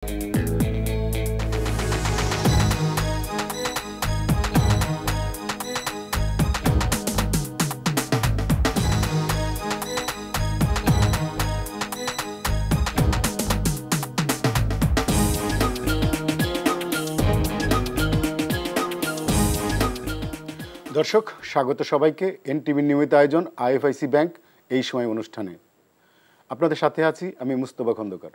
দর্শক, স্বাগত সবাইকে এনটিভির নিয়মিত আয়োজন আইএফআইসি ব্যাংক এই সময় অনুষ্ঠানে। আপনাদের সাথে আছি আমি মুস্তফা খন্দকার।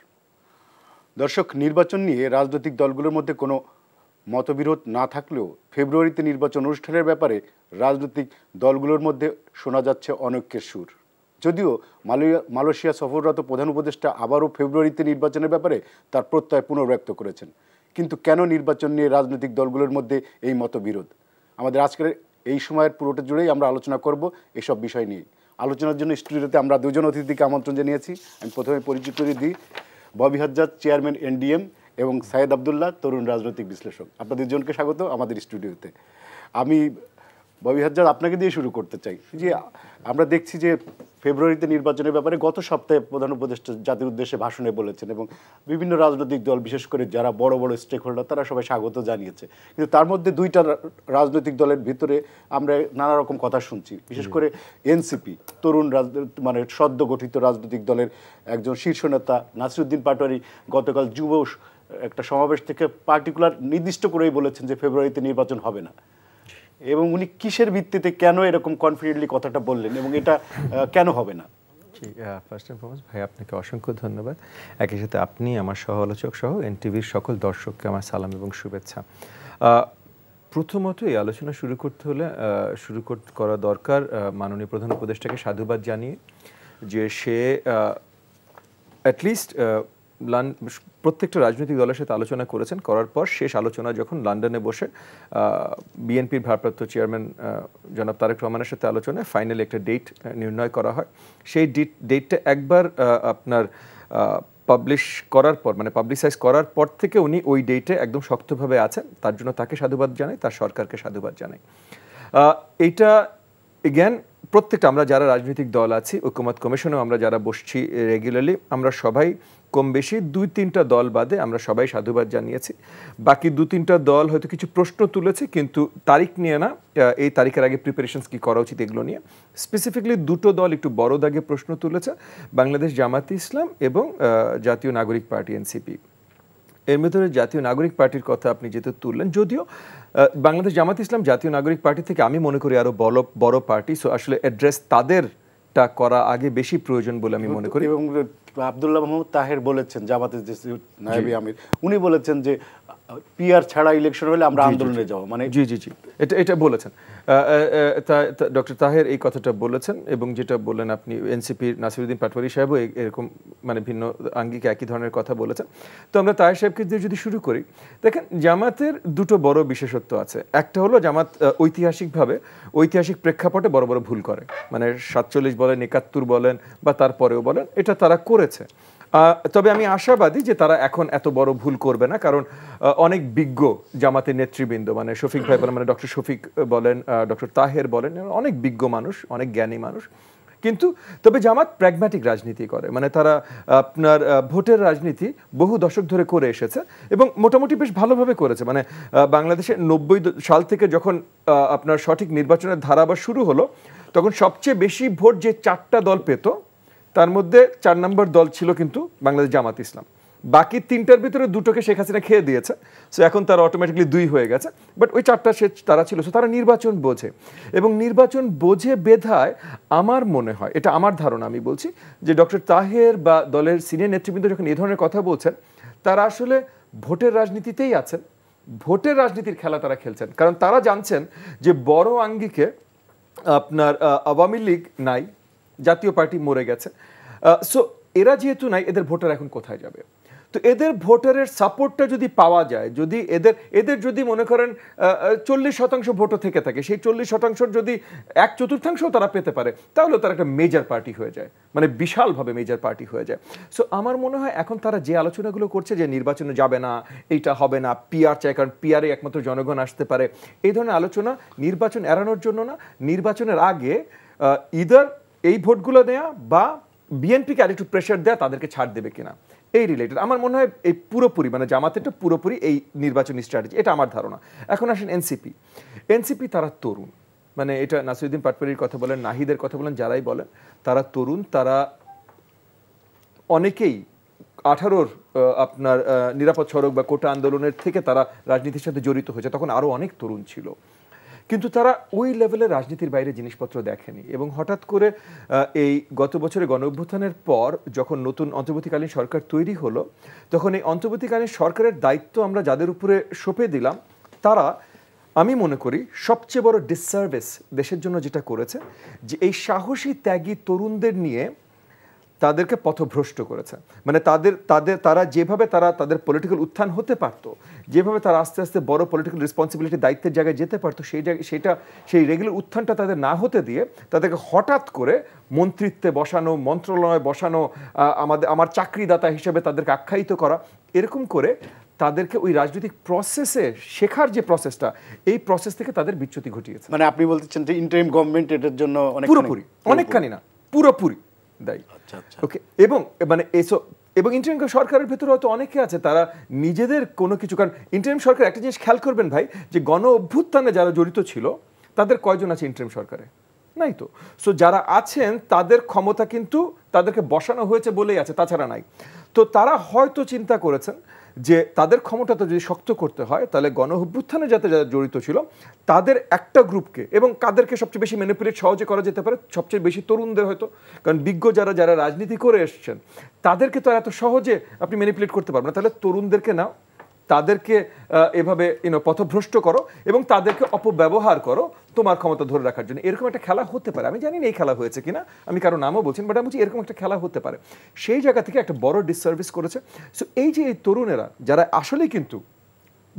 দর্শক, নির্বাচন নিয়ে রাজনৈতিক দলগুলোর মধ্যে কোনো মতবিরোধ না থাকলেও ফেব্রুয়ারিতে নির্বাচন অনুষ্ঠানের ব্যাপারে রাজনৈতিক দলগুলোর মধ্যে শোনা যাচ্ছে অনৈক্যের সুর। যদিও মালয়েশিয়া সফররত প্রধান উপদেষ্টা আবারও ফেব্রুয়ারিতে নির্বাচনের ব্যাপারে তার প্রত্যয় পুনর্ব্যক্ত করেছেন, কিন্তু কেন নির্বাচন নিয়ে রাজনৈতিক দলগুলোর মধ্যে এই মতবিরোধ? আমাদের আজকের এই সময়ের পুরোটা জুড়েই আমরা আলোচনা করব এসব বিষয় নিয়ে। আলোচনার জন্য স্টুডিওতে আমরা দুজন অতিথিকে আমন্ত্রণ জানিয়েছি। আমি প্রথমে পরিচয় করে দিই, ববি হাজ্জাদ, চেয়ারম্যান এনডিএম, এবং সাইদ আবদুল্লাহ, তরুণ রাজনৈতিক বিশ্লেষক। আপনাদের দুজনকে স্বাগত আমাদের স্টুডিওতে। আমি ববি হাজ্জাদ, আপনাকে দিয়ে শুরু করতে চাই যে আমরা দেখছি যে ফেব্রুয়ারিতে নির্বাচনের ব্যাপারে গত সপ্তাহে প্রধান উপদেষ্টা জাতির উদ্দেশ্যে ভাষণে বলেছেন এবং বিভিন্ন রাজনৈতিক দল, বিশেষ করে যারা বড় বড় স্টেক হোল্ডার, তারা সবাই স্বাগত জানিয়েছে। কিন্তু তার মধ্যে দুইটা রাজনৈতিক দলের ভিতরে আমরা নানা রকম কথা শুনছি। বিশেষ করে এনসিপি, তরুণ মানে সদ্য গঠিত রাজনৈতিক দলের একজন শীর্ষ নেতা নাসিরুদ্দিন পাটোয়ারি গতকাল যুব একটা সমাবেশ থেকে পার্টিকুলার নির্দিষ্ট করেই বলেছেন যে ফেব্রুয়ারিতে নির্বাচন হবে না। এবং উনি কিসের ভিত্তিতে, কেন এরকম কনফিডেন্টলি কথাটা বললেন এবং এটা কেন হবে না? ফার্স্ট অ্যান্ড ফরমোস্ট ভাই, আপনাকে অসংখ্য ধন্যবাদ। একই সাথে আপনি, আমার সহ আলোচক সহ এনটিভির সকল দর্শককে আমার সালাম এবং শুভেচ্ছা। প্রথমত এই আলোচনা শুরু করতে হলে করা দরকার মাননীয় প্রধান উপদেষ্টাকে সাধুবাদ জানিয়ে, যে সে অ্যাটলিস্ট প্রত্যেকটা রাজনৈতিক দলের সাথে আলোচনা করেছেন। করার পর শেষ আলোচনা যখন লন্ডনে বসে বিএনপির ভারপ্রাপ্ত চেয়ারম্যান জনাব তারেক রহমানের সাথে আলোচনায় ফাইনালি একটা ডেট নির্ণয় করা হয়। সেই ডেটটা একবার আপনার পাবলিশ করার পর, মানে পাবলিসাইজ করার পর থেকে উনি ওই ডেটে একদম শক্তভাবে আছেন। তার জন্য তাকে সাধুবাদ জানাই, তার সরকারকে সাধুবাদ জানাই। এইটা এগেন প্রত্যেকটা আমরা যারা রাজনৈতিক দল আছি, ঐকমত্য কমিশনেও আমরা যারা বসছি রেগুলারলি, আমরা সবাই কম বেশি 2-3টা দল বাদে আমরা সবাই সাধুবাদ জানিয়েছি। বাকি 2-3টা দল হয়তো কিছু প্রশ্ন তুলেছে, কিন্তু তারিখ নিয়ে না, এই তারিখের আগে প্রিপারেশনস কি করা উচিত এগুলো নিয়ে। স্পেসিফিকলি দুটো দল একটু বড় দাগে প্রশ্ন তুলেছে, বাংলাদেশ জামাতে ইসলাম এবং জাতীয় নাগরিক পার্টি এনসিপি। এর ভিতরে জাতীয় নাগরিক পার্টির কথা আপনি যেহেতু তুললেন, যদিও বাংলাদেশ জামাত ইসলাম জাতীয় নাগরিক পার্টি থেকে আমি মনে করি আরো বড় পার্টি, সো আসলে অ্যাড্রেস তাদেরটা করা আগে বেশি প্রয়োজন বলে আমি মনে করি। এবং আব্দুল্লাহ মাহমুদ তাহের বলেছেন, জামাতের যে নায়েবে আমির, উনি বলেছেন যে পিআর ছাড়া ইলেকশন হলে আমরা আন্দোলনে যাব। মানে জি এটা বলেছেন ডক্টর তাহের, এই কথাটা বলেছেন। এবং যেটা বললেন আপনি, এনসিপির নাসিরুদ্দিন পাটোয়ারি সাহেবও এরকম মানে ভিন্ন আঙ্গিকে একই ধরনের কথা বলেছেন। তো আমরা তাহের সাহেবকে দিয়ে যদি শুরু করি, দেখেন জামাতের দুটো বড় বিশেষত্ব আছে। একটা হলো জামাত ঐতিহাসিক প্রেক্ষাপটে বড় বড় ভুল করে, মানে 47 বলেন, 71 বলেন বা তারপরেও বলেন, এটা তারা করেছে। তবে আমি আশাবাদী যে তারা এখন এত বড় ভুল করবে না, কারণ অনেক বিজ্ঞ জামাতের নেতৃবৃন্দ, মানে শফিক ভাই বলেন, মানে ডক্টর শফিক বলেন, ডক্টর তাহের বলেন, অনেক বিজ্ঞ মানুষ, অনেক জ্ঞানী মানুষ। কিন্তু তবে জামাত প্র্যাগম্যাটিক রাজনীতি করে, মানে তারা আপনার ভোটের রাজনীতি বহু দশক ধরে করে এসেছে এবং মোটামুটি বেশ ভালোভাবে করেছে। মানে বাংলাদেশে 90 সাল থেকে যখন আপনার সঠিক নির্বাচনের ধারা আবার শুরু হলো, তখন সবচেয়ে বেশি ভোট যে 4টা দল পেত, তার মধ্যে 4 নম্বর দল ছিল কিন্তু বাংলাদেশ জামাত ইসলাম। বাকি 3টার ভিতরে 2টোকে শেখ হাসিনা খেয়ে দিয়েছে, সো এখন তারা অটোমেটিকলি 2 হয়ে গেছে। বাট ওই 4টা তারা ছিল, সো তারা নির্বাচন বোঝে। এবং নির্বাচন বোঝে বেধায় আমার মনে হয়, এটা আমার ধারণা, আমি বলছি যে ডক্টর তাহের বা দলের সিনিয়র নেতৃবৃন্দ যখন এই ধরনের কথা বলছেন, তারা আসলে ভোটের রাজনীতিতেই আছেন, ভোটের রাজনীতির খেলা তারা খেলছেন। কারণ তারা জানছেন যে বড় আঙ্গিকে আপনার আওয়ামী লীগ নাই, জাতীয় পার্টি মরে গেছে, সো এরা যেহেতু নাই, এদের ভোটার এখন কোথায় যাবে? তো এদের ভোটারের সাপোর্টটা যদি পাওয়া যায়, যদি এদের যদি মনে করেন 40% ভোটও থেকে থাকে, সেই 40% যদি 1/4 তারা পেতে পারে, তাহলে তারা একটা মেজর পার্টি হয়ে যায়, মানে বিশালভাবে মেজর পার্টি হয়ে যায়। সো আমার মনে হয় এখন তারা যে আলোচনাগুলো করছে যে নির্বাচনে যাবে না, এইটা হবে না, পিআর চাই, কারণ পিআরে একমাত্র জনগণ আসতে পারে, এই ধরনের আলোচনা নির্বাচন এড়ানোর জন্য না, নির্বাচনের আগে ইদার এই ভোটগুলো দেয়া বা বিএনপিকে আরেকটু প্রেশার দেয়া তাদেরকে ছাড় দেবে কিনা, এই রিলেটেড আমার মনে হয় এই পুরোপুরি মানে জামাতেরটা পুরোপুরি এই নির্বাচনী স্ট্র্যাটেজি, এটা আমার ধারণা। এখন আসেন এনসিপি তারা তরুণ, মানে এটা নাসিরুদ্দিন পাটোয়ারির কথা বলেন, নাহিদের কথা বলেন, যারাই বলেন তারা তরুণ, তারা অনেকেই 18-র আপনার নিরাপদ সড়ক বা কোটা আন্দোলনের থেকে তারা রাজনীতির সাথে জড়িত হয়েছে, তখন আরও অনেক তরুণ ছিল, কিন্তু তারা ওই লেভেলের রাজনীতির বাইরে জিনিসপত্র দেখেনি। এবং হঠাৎ করে এই গত বছরের গণঅভ্যুত্থানের পর যখন নতুন অন্তর্বর্তীকালীন সরকার তৈরি হলো, তখন এই অন্তর্বর্তীকালীন সরকারের দায়িত্ব আমরা যাদের উপরে সঁপে দিলাম, তারা আমি মনে করি সবচেয়ে বড় ডিসসার্ভিস দেশের জন্য যেটা করেছে, যে এই সাহসী ত্যাগী তরুণদের নিয়ে তাদেরকে পথভ্রষ্ট করেছে। মানে তারা যেভাবে তাদের পলিটিক্যাল উত্থান হতে পারতো, যেভাবে তারা আস্তে আস্তে বড় পলিটিক্যাল রেসপন্সিবিলিটি দায়িত্বের জায়গায় যেতে পারতো, সেই রেগুলার উত্থানটা তাদের না হতে দিয়ে তাদেরকে হঠাৎ করে মন্ত্রিত্বে বসানো, মন্ত্রণালয়ে বসানো, আমার চাকরিদাতা হিসেবে তাদেরকে আখ্যায়িত করা, এরকম করে তাদেরকে ওই রাজনৈতিক প্রসেসে শেখার যে প্রসেসটা, এই প্রসেস থেকে তাদের বিচ্যুতি ঘটিয়েছে। মানে আপনি বলতেছেন যে ইন্টারিম গভর্নমেন্ট এটার জন্য অনেকখানি না পুরোপুরি দায়ী। ওকে, এবং মানে এবং ইন্টারিম সরকারের ভেতরে হয়তো অনেকে আছে তারা নিজেদের কোনো কিছু, কারণ ইন্টারিম সরকার একটা জিনিস খেয়াল করবেন ভাই, যে গণ অভ্যুত্থানে যারা জড়িত ছিল তাদের কয়জন আছে ইন্টারিম সরকারে? নাই তো। সো যারা আছেন তাদের ক্ষমতা কিন্তু তাদেরকে বসানো হয়েছে বলেই আছে, তাছাড়া নাই। তো তারা হয়তো চিন্তা করেছেন যে তাদের ক্ষমতাটা যদি শক্ত করতে হয়, তাহলে গণ অভ্যুত্থানে যারা জড়িত ছিল তাদের একটা গ্রুপকে, এবং কাদেরকে সবচেয়ে বেশি ম্যানিপুলেট সহজে করা যেতে পারে, সবচেয়ে বেশি তরুণদের হয়তো, কারণ বিজ্ঞ যারা রাজনীতি করে এসছেন তাদেরকে তো এত সহজে আপনি ম্যানিপুলেট করতে পারবেন না, তাহলে তরুণদেরকে নাও, তাদেরকে এভাবে পথভ্রষ্ট করো এবং তাদেরকে অপব্যবহার করো তোমার ক্ষমতা ধরে রাখার জন্য। এরকম একটা খেলা হতে পারে, আমি জানি না এই খেলা হয়েছে কিনা, আমি কারো নামও বলছেন, বাট আমি বলছি এরকম একটা খেলা হতে পারে। সেই জায়গা থেকে একটা বড় ডিসসার্ভিস করেছে। সো এই যে এই তরুণেরা যারা আসলেই কিন্তু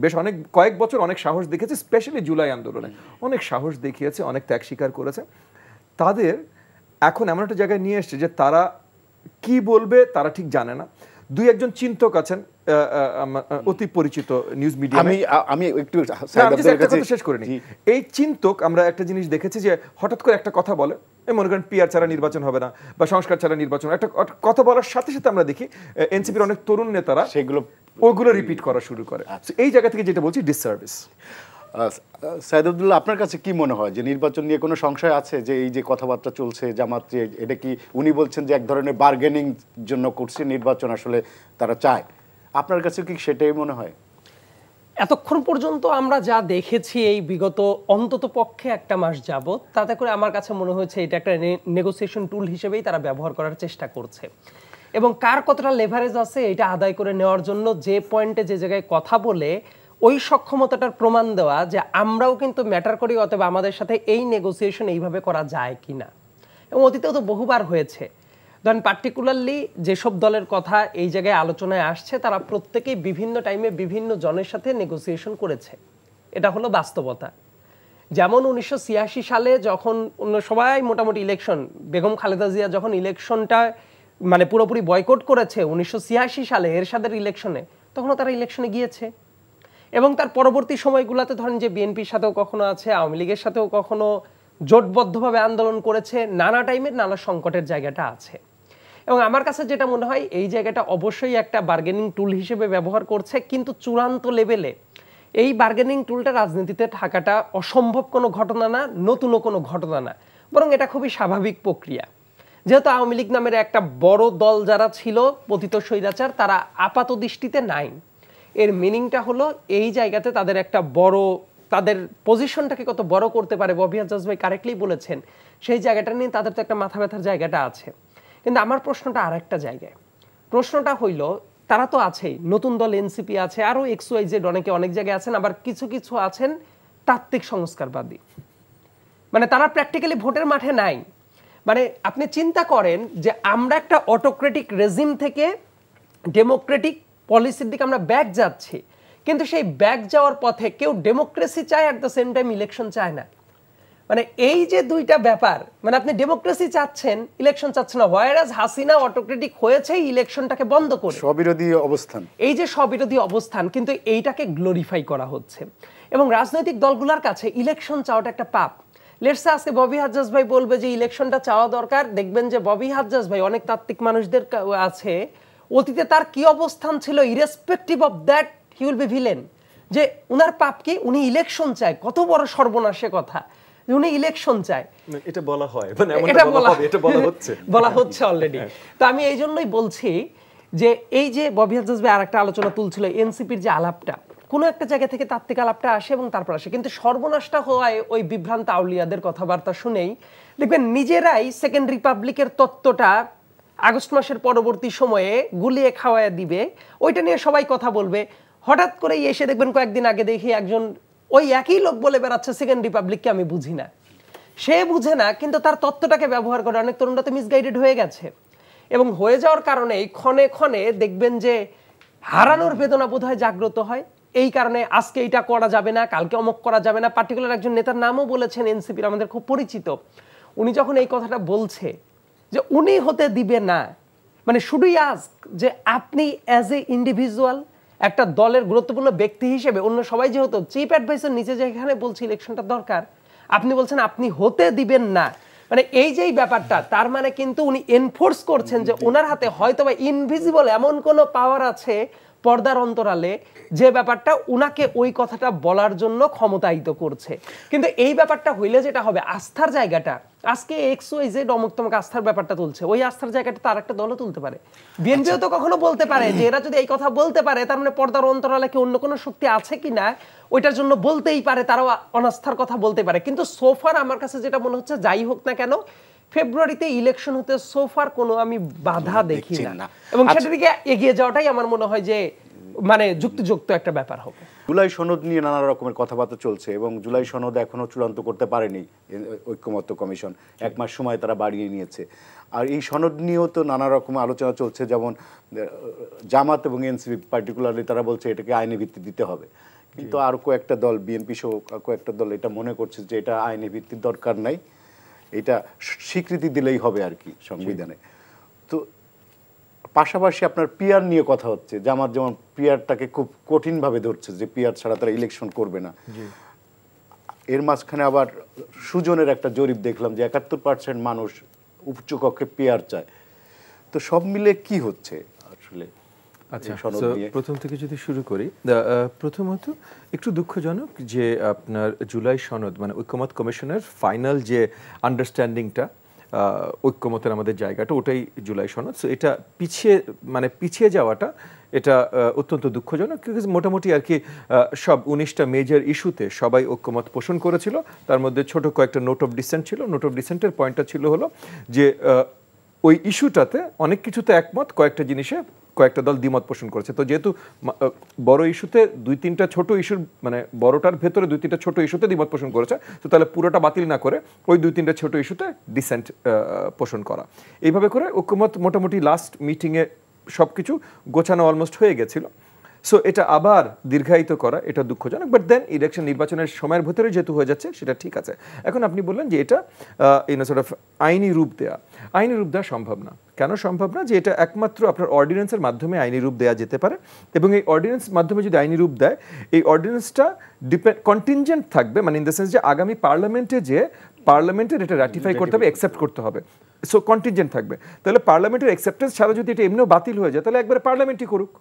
বেশ কয়েক বছর অনেক সাহস দেখেছে, স্পেশালি জুলাই আন্দোলনে অনেক সাহস দেখিয়েছে, অনেক ত্যাগ স্বীকার করেছে, তাদের এখন এমন একটা জায়গায় নিয়ে এসছে যে তারা কি বলবে তারা ঠিক জানে না। দুই একজন চিন্তক আছেন অতি পরিচিত নিউজ মিডিয়া, আমি একটু শেষ করে নিই। এই চিন্তক আমরা একটা জিনিস দেখেছি যে হঠাৎ করে একটা কথা বলে, মনে করেন পিআর ছাড়া নির্বাচন হবে না বা সংস্কার ছাড়া নির্বাচন, একটা কথা বলার সাথে সাথে আমরা দেখি এনসিপির অনেক তরুণ নেতারা ওইগুলো রিপিট করা শুরু করে। এই জায়গা থেকে যেটা বলছি ডিসসার্ভিস। সাইদ আব্দুল্লাহ, আপনার কাছে কি মনে হয় যে নির্বাচন নিয়ে কোনো সংশয় আছে যে এই যে কথাবার্তা চলছে জামাত, এটা কি উনি বলছেন যে এক ধরনের বার্গেনিং জন্য করছে নির্বাচন, আসলে তারা চায়, আপনার কাছে কি সেটাই মনে হয়? এতক্ষণ পর্যন্ত আমরা যা দেখেছি এই বিগত অন্তত পক্ষে একটা মাস যাবত, তাতে করে আমার কাছে মনে হয়েছে এটা একটা নেগোসিয়েশন টুল হিসেবেই তারা ব্যবহার করার চেষ্টা করছে, এবং কার কতটা লেভারেজ আছে এটা আদায় করে নেওয়ার জন্য যে পয়েন্টে যে জায়গায় কথা বলে ওই সক্ষমতাটার প্রমাণ দেওয়া যে আমরাও কিন্তু ম্যাটার করি, অথবা আমাদের সাথে এই নেগোসিয়েশন এইভাবে করা যায় কিনা। এবং অতীতেও তো বহুবার হয়েছে, ধরেন পার্টিকুলারলি যেসব দলের কথা এই জায়গায় আলোচনায় আসছে তারা প্রত্যেকেই বিভিন্ন টাইমে বিভিন্ন জনের সাথে নেগোসিয়েশন করেছে, এটা হলো বাস্তবতা। যেমন 1986 সালে যখন সবাই মোটামুটি ইলেকশন, বেগম খালেদা জিয়া যখন ইলেকশনটা মানে পুরোপুরি বয়কট করেছে 1986 সালে এরশাদের ইলেকশনে, তখনও তারা ইলেকশনে গিয়েছে। এবং তার পরবর্তী সময়গুলোতে ধরেন যে বিএনপির সাথেও কখনো আছে, আওয়ামী লীগের সাথেও কখনো জোটবদ্ধভাবে আন্দোলন করেছে, নানা টাইমের নানা সংকটের জায়গাটা আছে। এবং আমার কাছে যেটা মনে হয় এই জায়গাটা অবশ্যই একটা বার্গেনিং টুল হিসেবে ব্যবহার করছে, কিন্তু চূড়ান্ত লেভেলে এই বার্গেনিং টুলটা রাজনীতিতে থাকাটা অসম্ভব কোনো ঘটনা না, নতুনও কোনো ঘটনা না, বরং এটা খুবই স্বাভাবিক প্রক্রিয়া। যেহেতু আওয়ামী লীগ নামের একটা বড় দল যারা ছিল পতিত স্বৈরাচার, তারা আপাত দৃষ্টিতে নাই, এর মিনিংটা হলো এই জায়গাতে তাদের একটা বড়, তাদের পজিশনটাকে কত বড় করতে পারে, ববি হাজ্জাজ ভাই কারেক্টলি বলেছেন, সেই জায়গাটা নিয়ে তাদের তো একটা মাথা ব্যথার জায়গাটা আছে। কিন্তু আমার প্রশ্নটা আর একটা জায়গায়, প্রশ্নটা হইল তারা তো আছেই, নতুন দল এনসিপি আছে, আরো XYZ অনেকে অনেক জায়গায় আছেন, আবার কিছু কিছু আছেন তাত্ত্বিক সংস্কারবাদী, মানে তারা প্র্যাকটিক্যালি ভোটের মাঠে নাই। মানে আপনি চিন্তা করেন যে আমরা একটা অটোক্রেটিক রেজিম থেকে ডেমোক্রেটিক পলিসির দিকে আমরা ব্যাক যাচ্ছি, কিন্তু সেই ব্যাক যাওয়ার পথে কেউ ডেমোক্রেসি চায়, at the same time election চায় না। মানে এই যে দুইটা ব্যাপার, মানে আপনি ডেমোক্রেসি চাচ্ছেন, ইলেকশন চাচ্ছেন না, হোয়ারাজ হাসিনা অটোক্রেটিক হয়েছে ইলেকশনটাকে বন্ধ করে, স্ববিরোধী অবস্থান, এই যে স্ববিরোধী অবস্থান, কিন্তু এইটাকে গ্লোরিফাই করা হচ্ছে। এবং রাজনৈতিক দলগুলোর কাছে ইলেকশন চাওয়াটা একটা পাপ। লেটস সে আজকে ববি হাজ্জাজ ভাই বলবে যে ইলেকশনটা চাওয়া দরকার, দেখবেন যে ববি হাজ্জাজ ভাই অনেক তাত্ত্বিক মানুষদের আছে অতীতে তার কি অবস্থান ছিল, irrespective of that he will be villain. যে উনার পাপ কি, উনি ইলেকশন চায়, কত বড় সর্বনাশে কথা, উনি ইলেকশন চায়। এটা বলা হয়, মানে এটা বলা হচ্ছে বলা হচ্ছে অলরেডি। তো আমি এই জন্যই বলছি যে এই যে ববি হাজ্জাজ ভাই আরেকটা আলোচনা তুলছিল, এনসিপির যে আলাপটা কোনো একটা জায়গা থেকে তাত্ত্বিক আলাপটা আসে এবং তারপর আসে, কিন্তু সর্বনাশটা হয় ওই বিভ্রান্ত আউলিয়াদের কথাবার্তা শুনেই। দেখবেন নিজেরাই সেকেন্ড রিপাবলিকের তত্ত্বটা আগস্ট মাসের পরবর্তী সময়ে গুলিয়ে খাওয়ায় দিবে, ওইটা নিয়ে সবাই কথা বলবে। হঠাৎ করেই এসে দেখবেন কয়েকদিন আগে দেখি একজন ওই একই লোক বলে বেড়াচ্ছে সেকেন্ড রিপাবলিককে আমি বুঝি না। সে বুঝে না, কিন্তু তার তত্ত্বটাকে ব্যবহার করে অনেক তরুণরা তো মিসগাইডেড হয়ে গেছে। এবং হয়ে যাওয়ার কারণে ক্ষণে ক্ষণে দেখবেন যে হারানোর বেদনা বোধহয় জাগ্রত হয়। এই কারণে আজকে এইটা করা যাবে না, কালকে অমক করা যাবে না। পার্টিকুলার একজন নেতার নামও বলেছেন এনসিপির, আমাদের খুব পরিচিত। উনি যখন এই কথাটা বলছে যে উনি হতে দিবে না, মানে শুডুই আস্ক যে আপনি অ্যাজ এ ইন্ডিভিজুয়াল একটা দলের গুরুত্বপূর্ণ ব্যক্তি হিসেবে, অন্য সবাই যেহেতু চিফ অ্যাডভাইসার নিচে যেখানে বলছে ইলেকশনটা দরকার, আপনি বলছেন আপনি হতে দিবেন না। মানে এই যে ব্যাপারটা, তার মানে কিন্তু উনি এনফোর্স করছেন যে ওনার হাতে হয়তো বা ইনভিজিবল এমন কোনো পাওয়ার আছে পর্দার অন্তরালে, যে ব্যাপারটা উনাকে ওই কথাটা বলার জন্য ক্ষমতায়িত করছে। কিন্তু এই ব্যাপারটা হইলে যেটা হবে, আস্থার জায়গাটা, আজকে এক্স ওয়াই জেড অমুক তমুক আস্থার ব্যাপারটা তুলছে, ওই আস্থার জায়গাটা তার একটা দলও তুলতে পারে। বিএনপিও তো কখনো বলতে পারে যে এরা যদি এই কথা বলতে পারে, তার মানে পর্দার অন্তরালে কি অন্য কোনো শক্তি আছে কিনা ওইটার জন্য বলতেই পারে, তারাও অনাস্থার কথা বলতে পারে। কিন্তু সোফার আমার কাছে যেটা মনে হচ্ছে, যাই হোক না কেন ফেব্রুয়ারিতে ইলেকশন হতে সোফার কোনো আমি বাধা দেখি না, এবং সেটা দিকে এগিয়ে যাওয়াটাই আমার মনে হয় যে মানে যুক্তিযুক্ত একটা ব্যাপার হবে। জুলাই সনদ নিয়ে নানা রকমের কথাবার্তা চলছে এবং জুলাই সনদ এখনো চূড়ান্ত করতে পারেনি ঐক্যমত্য কমিশন, 1 মাস সময় তারা বাড়িয়ে নিয়েছে। আর এই সনদ নিয়েও তো নানা রকম আলোচনা চলছে, যেমন জামাত এবং এনসিপি পার্টিকুলারলি তারা বলছে এটাকে আইনি ভিত্তি দিতে হবে, কিন্তু আর কয়েকটা দল, বিএনপি সহ কয়েকটা দল এটা মনে করছে যে এটা আইনি ভিত্তির দরকার নাই, এটা স্বীকৃতি দিলেই হবে আর কি সংবিধানে। তো পাশাপাশি আপনার পিয়ার নিয়ে কথা হচ্ছে, জামাত যেমন পিয়ারটাকে খুব কঠিনভাবে ধরছে যে পিয়ার ছাড়া তারা ইলেকশন করবে না। এর মাঝখানে আবার সুজনের একটা জরিপ দেখলাম যে 71% মানুষ উচ্চকক্ষে পিয়ার চায়। তো সব মিলে কি হচ্ছে আসলে? আচ্ছা, প্রথম থেকে যদি শুরু করি, প্রথমত একটু দুঃখজনক যে আপনার জুলাই সনদ মানে ঐক্যমত কমিশনের ফাইনাল যে আন্ডারস্ট্যান্ডিংটা, ঐক্যমতের আমাদের জায়গাটা, ওটাই জুলাই সনদ। সো এটা পিছিয়ে যাওয়াটা এটা অত্যন্ত দুঃখজনক। মোটামুটি আর কি সব 19টা মেজর ইস্যুতে সবাই ঐক্যমত পোষণ করেছিল, তার মধ্যে ছোট কয়েকটা নোট অফ ডিসেন্ট ছিল। নোট অফ ডিসেন্টের পয়েন্টটা ছিল হলো যে ওই ইস্যুটাতে অনেক কিছুতে একমত, কয়েকটা জিনিসে কয়েকটা দল দ্বিমত পোষণ করেছে। তো যেহেতু বড় ইস্যুতে 2-3টা ছোট ইস্যুর মানে বড়টার ভেতরে 2-3টা ছোট ইস্যুতে দ্বিমত পোষণ করেছে, তো তাহলে পুরোটা বাতিল না করে ওই 2-3টা ছোট ইস্যুতে ডিসেন্ট পোষণ করা, এইভাবে করে ঐক্যমত মোটামুটি লাস্ট মিটিংয়ে সব কিছু গোছানো অলমোস্ট হয়ে গেছিল। সো এটা আবার দীর্ঘায়িত করা এটা দুঃখজনক, বাট দেন ইলেকশন নির্বাচনের সময়ের ভেতরে যেহেতু হয়ে যাচ্ছে সেটা ঠিক আছে। এখন আপনি বললেন যে এটা সর্ট অফ আইনি রূপ দেওয়া, আইনি রূপ দেওয়া সম্ভব না। কেন সম্ভব না? যে এটা একমাত্র আপনার অর্ডিন্যান্সের মাধ্যমে আইনি রূপ দেওয়া যেতে পারে, এবং এই অর্ডিন্যান্স মাধ্যমে যদি আইনি রূপ দেয়, এই অর্ডিন্যান্সটা কন্টিনজেন্ট থাকবে, মানে ইন দ্য সেন্স যে আগামী পার্লামেন্টে যে পার্লামেন্টের এটা রাটিফাই করতে হবে, অ্যাকসেপ্ট করতে হবে। সো কন্টিনজেন্ট থাকবে। তাহলে পার্লামেন্টের অ্যাকসেপ্টেন্স ছাড়া যদি এটা এমনিও বাতিল হয়ে যায়, তাহলে একবারে পার্লামেন্টই করুক,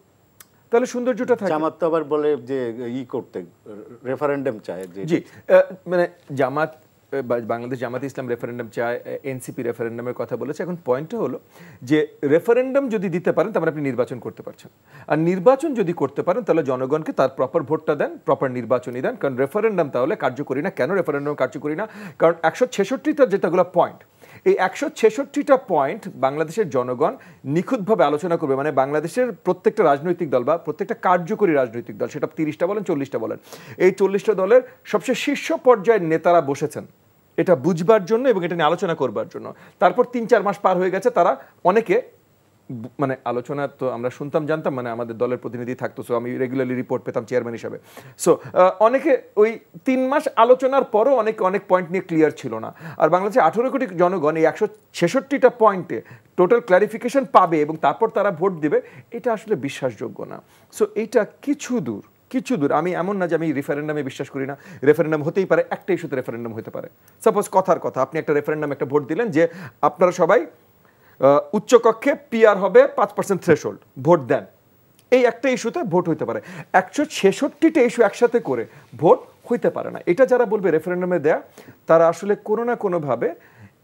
তাহলে সৌন্দর্যটা থাকে। জামাত তো আবার বলে যে করতে রেফারেন্ডাম চায়। জি, মানে জামাত, বাংলাদেশ জামাত ইসলাম রেফারেন্ডাম চায়, এনসিপি রেফারেন্ডামের কথা বলেছে। এখন পয়েন্টটা হলো যে রেফারেন্ডাম যদি দিতে পারেন তার মানে আপনি নির্বাচন করতে পারছেন, আর নির্বাচন যদি করতে পারেন তাহলে জনগণকে তার প্রপার ভোটটা দেন, প্রপার নির্বাচনই দেন। কারণ রেফারেন্ডাম তাহলে কার্যকরী না। কেন রেফারেন্ডাম কার্যকরী না? কারণ 166টা যেটাগুলো পয়েন্ট, এই 166টা পয়েন্ট বাংলাদেশের জনগণ নিখুঁতভাবে আলোচনা করবে। মানে বাংলাদেশের প্রত্যেকটা রাজনৈতিক দল বা প্রত্যেকটা কার্যকরী রাজনৈতিক দল, সেটা 30টা বলেন 40টা বলেন, এই 40টা দলের সবচেয়ে শীর্ষ পর্যায়ের নেতারা বসেছেন এটা বুঝবার জন্য এবং এটা নিয়ে আলোচনা করবার জন্য। তারপর 3-4 মাস পার হয়ে গেছে, তারা অনেকে মানে আলোচনা তো আমরা শুনতাম জানতাম, মানে আমাদের দলের প্রতিনিধি থাকতো, সো আমি রেগুলারলি রিপোর্ট পেতাম চেয়ারম্যান হিসাবে। সো অনেকে ওই 3 মাস আলোচনার পরও অনেক পয়েন্ট নিয়ে ক্লিয়ার ছিল না। আর বাংলাদেশে 18 কোটি জনগণ এই 166টা পয়েন্টে টোটাল ক্লারিফিকেশন পাবে এবং তারপর তারা ভোট দেবে, এটা আসলে বিশ্বাসযোগ্য না। সো এইটা কিছু দূর। আমি এমন না যে আমি রেফারেন্ডামে বিশ্বাস করি না, রেফারেন্ডাম হতেই পারে, একটা ইস্যুতে রেফারেন্ডাম হতে পারে। সাপোজ কথার কথা, আপনি একটা রেফারেন্ডাম একটা ভোট দিলেন যে আপনারা সবাই উচ্চকক্ষে পিআর হবে 5% থ্রেশহোল্ড, ভোট দেন। এই একটা ইস্যুতে ভোট হইতে পারে। 166টা ইস্যু একসাথে করে ভোট হইতে পারে না। এটা যারা বলবে রেফারেন্ডামে দেয়া, তারা আসলে কোনো না কোনোভাবে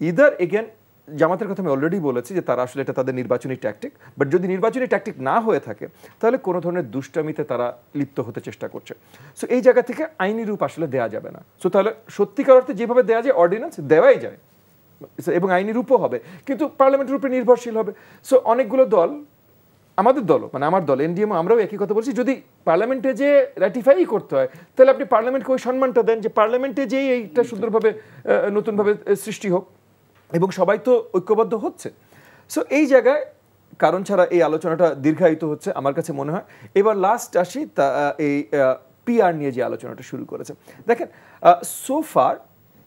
ইদার এগেন, জামাতের কথা আমি অলরেডি বলেছি যে তারা আসলে এটা তাদের নির্বাচনী ট্যাকটিক, বাট যদি নির্বাচনী ট্যাকটিক না হয়ে থাকে তাহলে কোনো ধরনের দুষ্টামিতে তারা লিপ্ত হতে চেষ্টা করছে। সো এই জায়গা থেকে আইনি রূপ আসলে দেওয়া যাবে না। সো তাহলে সত্যিকার অর্থে যেভাবে দেওয়া যায় অর্ডিন্যান্স দেওয়াই যায় এবং আইনি রূপও হবে, কিন্তু পার্লামেন্টের উপরে নির্ভরশীল হবে। সো অনেকগুলো দল, আমাদের দলও, মানে আমার দল এনডিএমও, আমরাও একই কথা বলছি, যদি পার্লামেন্টে যে র্যাটিফাই করতে হয় তাহলে আপনি পার্লামেন্টকে ওই সম্মানটা দেন যে পার্লামেন্টে যেই এইটা সুন্দরভাবে নতুনভাবে সৃষ্টি হোক, এবং সবাই তো ঐক্যবদ্ধ হচ্ছে। সো এই জায়গায় কারণ ছাড়া এই আলোচনাটা দীর্ঘায়িত হচ্ছে আমার কাছে মনে হয়। এবার লাস্ট আসি এই পিআর নিয়ে যে আলোচনাটা শুরু করেছে। দেখেন, সোফার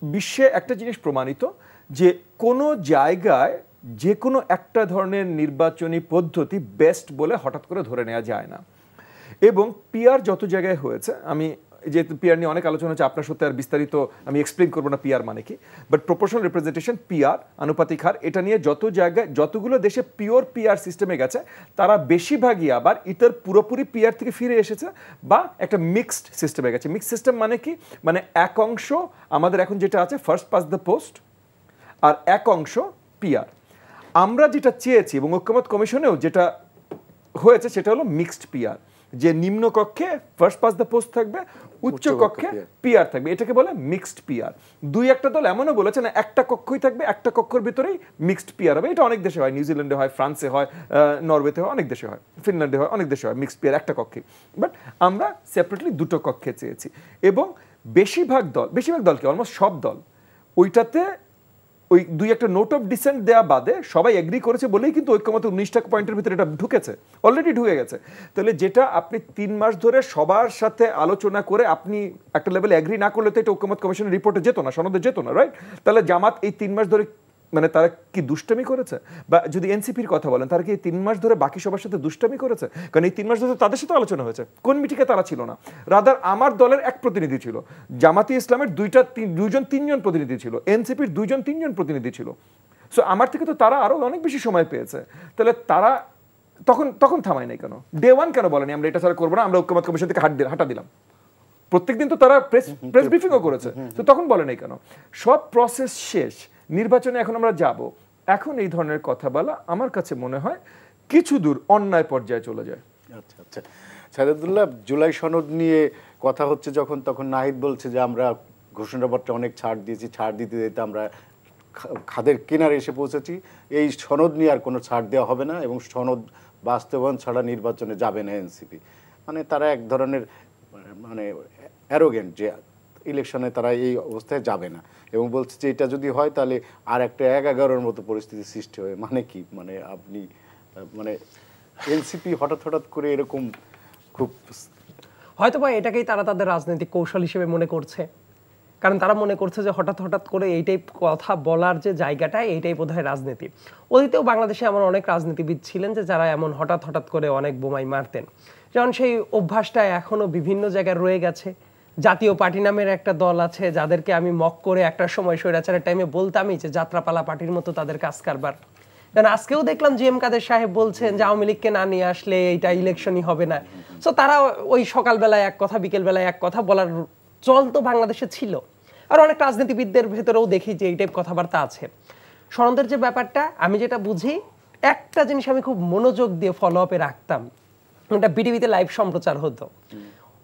বিশ্বে একটা জিনিস প্রমাণিত যে কোনো জায়গায় যে কোনো একটা ধরনের নির্বাচনী পদ্ধতি বেস্ট বলে হঠাৎ করে ধরে নেওয়া যায় না। এবং পিআর যত জায়গায় হয়েছে, আমি যেহেতু পিআর নিয়ে অনেক আলোচনা হচ্ছে, আপনার সাথে আর বিস্তারিত আমি এক্সপ্লেন করবো না পিআর মানে কি, বাট প্রপোর্শনাল রিপ্রেজেন্টেশন, পিআর, আনুপাতিক হার, এটা নিয়ে যত জায়গায় যতগুলো দেশে পিওর পিআর সিস্টেমে গেছে তারা বেশিরভাগই আবার ইতার পুরোপুরি পিআর থেকে ফিরে এসেছে বা একটা মিক্সড সিস্টেমে গেছে। মিক্সড সিস্টেম মানে কি, মানে এক অংশ আমাদের এখন যেটা আছে ফার্স্ট পাস দ্য পোস্ট, আর এক অংশ পিআর। আমরা যেটা চেয়েছি এবং ঐক্যমত কমিশনেও যেটা হয়েছে সেটা হলো মিক্সড পিআর, যে নিম্নকক্ষে ফার্স্ট পাস দ্য পোস্ট থাকবে, উচ্চ কক্ষে পিআর থাকবে, এটাকে বলে মিক্সড পিআর। দুই একটা দল এমনও বলেছে না একটা কক্ষই থাকবে, একটা কক্ষের ভিতরেই মিক্সড পিআর হবে। এটা অনেক দেশে হয়, নিউজিল্যান্ডে হয়, ফ্রান্সে হয়, নরওয়েতে হয়, অনেক দেশে হয়, ফিনল্যান্ডে হয়, অনেক দেশে হয় মিক্সড পিআর একটা কক্ষে। বাট আমরা সেপারেটলি দুটো কক্ষে চেয়েছি, এবং বেশিরভাগ দলকে অলমোস্ট সব দল ওইটাতে ওই দুই একটা নোট অফ ডিসেন্ট দেওয়া বাদে সবাই এগ্রি করেছে বলেই কিন্তু ঐক্যমত 19টা পয়েন্টের ভিতরে এটা ঢুকেছে, অলরেডি ঢুকে গেছে। তাহলে যেটা আপনি 3 মাস ধরে সবার সাথে আলোচনা করে আপনি একটা লেভেলে এগ্রি না করলে তো এটা ঐক্যমত কমিশনের রিপোর্টে যেত না, সনদে যেত না, রাইট? তাহলে জামাত এই 3 মাস ধরে মানে তারা কি দুষ্টামি করেছে? বা যদি এনসিপির কথা বলেন, তারা কি এই 3 মাস ধরে বাকি সবার সাথে দুষ্টামি করেছে? কারণ এই 3 মাস ধরে তাদের সাথে আলোচনা হয়েছে, কোন মিটিংয়ে তারা ছিল না। রাদার আমার দলের এক প্রতিনিধি ছিল, জামাতি ইসলামের দুইজন তিনজন প্রতিনিধি ছিল, এনসিপির 2-3 জন প্রতিনিধি ছিল। সো আমার থেকে তো তারা আরো অনেক বেশি সময় পেয়েছে। তাহলে তারা তখন থামায় নাই কেন? ডে ওয়ান কেন বলেনি আমরা এটা ছাড়া করবো না, আমরা ঐক্যমত কমিশন থেকে হাঁটা দিলাম? প্রত্যেকদিন তো তারা প্রেস ব্রিফিংও করেছে, তো তখন বলে নাই কেন? সব প্রসেস শেষ, নির্বাচনে এখন আমরা যাব, এখন এই ধরনের কথা বলা আমার কাছে মনে হয় কিছু দূর অন্যায় পর্যায়ে চলে যায়। আচ্ছা আচ্ছা, সাইদুল্লাহ, জুলাই সনদ নিয়ে কথা হচ্ছে যখন, তখন নাহিদ বলছে যে আমরা ঘোষণাপত্রে অনেক ছাড় দিয়েছি, ছাড় দিতে দিতে আমরা খাদের কিনারে এসে পৌঁছেছি, এই সনদ নিয়ে আর কোনো ছাড় দেওয়া হবে না এবং সনদ বাস্তবায়ন ছাড়া নির্বাচনে যাবে না এনসিপি। মানে তারা এক ধরনের মানে অ্যারোগেন্ট যে ইলেকশনে তারা এই অবস্থায় যাবে না, এবং বলছে যে এটা যদি হয় তাহলে আর একটা 1-11-র মতো পরিস্থিতি সৃষ্টি হয়। মানে কি, মানে আপনি মানে এনসিপি হঠাৎ করে এরকম খুব হয়তোবা এটাকেই তারা তাদের রাজনৈতিক কৌশল হিসেবে মনে করছে, কারণ তারা মনে করছে যে হঠাৎ করে এইটাই কথা বলার যে জায়গাটা, এইটাই বোধহয় রাজনীতি। অতীতেও বাংলাদেশে এমন অনেক রাজনীতিবিদ ছিলেন যে যারা এমন হঠাৎ করে অনেক বোমাই মারতেন, যেমন সেই অভ্যাসটা এখনো বিভিন্ন জায়গায় রয়ে গেছে। জাতীয় পার্টি নামের একটা দল আছে যাদেরকে আমি মক করে একটা সময় স্বৈরাচারের টাইমে বলতামই যে যাত্রাপালা পার্টির মতো তাদের কাজ কারবার। কারণ আজকেও দেখলাম জিএম কাদের সাহেব বলছেন যে আওয়ামী লীগকে না নিয়ে আসলে এইটা ইলেকশনই হবে না। সো তারা ওই সকালবেলায় এক কথা, বিকেলবেলায় এক কথা বলার চল তো বাংলাদেশে ছিল। আর অনেক রাজনীতিবিদদের ভেতরেও দেখি যে এই টাইপ কথাবার্তা আছে। সনদের যে ব্যাপারটা, আমি যেটা বুঝি, একটা জিনিস আমি খুব মনোযোগ দিয়ে ফলো আপে রাখতাম, এটা বিটিভিতে লাইভ সম্প্রচার হতো।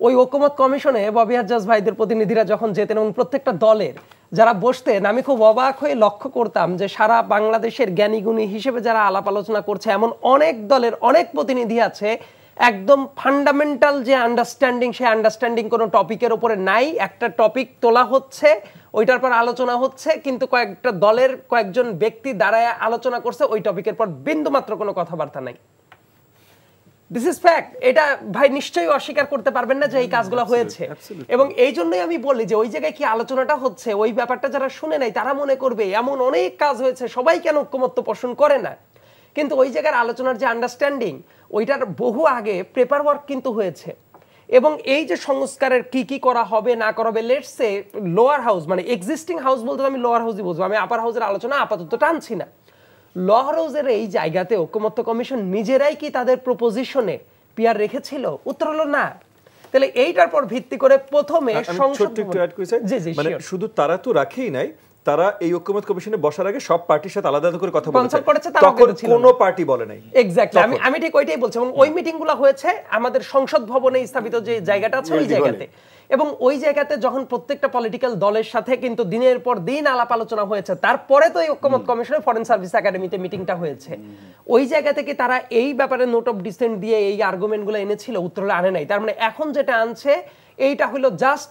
ওই ঐক্যমত কমিশনে ববি হাজ্জাজ ভাইদের প্রতিনিধিরা যখন যেতেন এবং প্রত্যেকটা দলের যারা বসতেন, আমি খুব অবাক হয়ে লক্ষ্য করতাম যে সারা বাংলাদেশের জ্ঞানীগুণী হিসেবে যারা আলাপ আলোচনা করছে এমন অনেক দলের অনেক প্রতিনিধি আছে, একদম ফান্ডামেন্টাল যে আন্ডারস্ট্যান্ডিং, সেই আন্ডারস্ট্যান্ডিং কোনো টপিকের উপরে নাই। একটা টপিক তোলা হচ্ছে, ওইটার পর আলোচনা হচ্ছে, কিন্তু কয়েকটা দলের কয়েকজন ব্যক্তি দাঁড়ায় আলোচনা করছে, ওই টপিকের পর বিন্দুমাত্র কোনো কথাবার্তা নাই। This is fact. এটা ভাই নিশ্চয়ই অস্বীকার করতে পারবেন না যে এই কাজগুলো হয়েছে। এবং এই জন্যই আমি বলি যে ওই জায়গায় কি আলোচনাটা হচ্ছে, ওই ব্যাপারটা যারা শুনে নাই তারা মনে করবে এমন অনেক কাজ হয়েছে, সবাই কেন ঐক্যমত্য পোষণ করে না। কিন্তু ওই জায়গার আলোচনার যে আন্ডারস্ট্যান্ডিং, ওইটার বহু আগে পেপার ওয়ার্ক কিন্তু হয়েছে। এবং এই যে সংস্কারের কি করা হবে না করা হবে, লেটস সে লোয়ার হাউস, মানে এক্সিস্টিং হাউস বলতে আমি লোয়ার হাউসই বুঝবো, আমি আপার হাউসের আলোচনা আপাতত টানছি না। ল হাউসের এই জায়গাতে ঐকমত্য কমিশন নিজেরাই কি তাদের প্রপোজিশনে পিআর রেখেছিল? উত্তর হলো না। তাহলে এইটার পর ভিত্তি করে প্রথমে সংসদ মানে শুধু তারা তো রাখেই নাই, তারা এই ঐকমত্য কমিশনে বসার আগে সব পার্টির সাথে আলাদা করে কথা বলেছে, তখন কোনো পার্টি বলে নাই। এক্স্যাক্টলি, আমি ঠিক ওইটাই বলছি। এবং ওই মিটিংগুলো হয়েছে আমাদের সংসদ ভবনে স্থাপিত যে জায়গাটা আছে ওই জায়গাতে, এবং ওই জায়গাতে যখন প্রত্যেকটা পলিটিক্যাল দলের সাথে কিন্তু দিনের পর দিন আলাপ আলোচনা হয়েছে, তারপরে তো এই ঐকমত্য কমিশনের ফরেন সার্ভিস একাডেমিতে মিটিংটা হয়েছে। ওই জায়গা থেকে তারা এই ব্যাপারে নোট অফ ডিসেন্ট দিয়ে এই আর্গুমেন্টগুলো এনেছিল, উত্তর হলে আনে নাই। তার মানে এখন যেটা আনছে এইটা হলো জাস্ট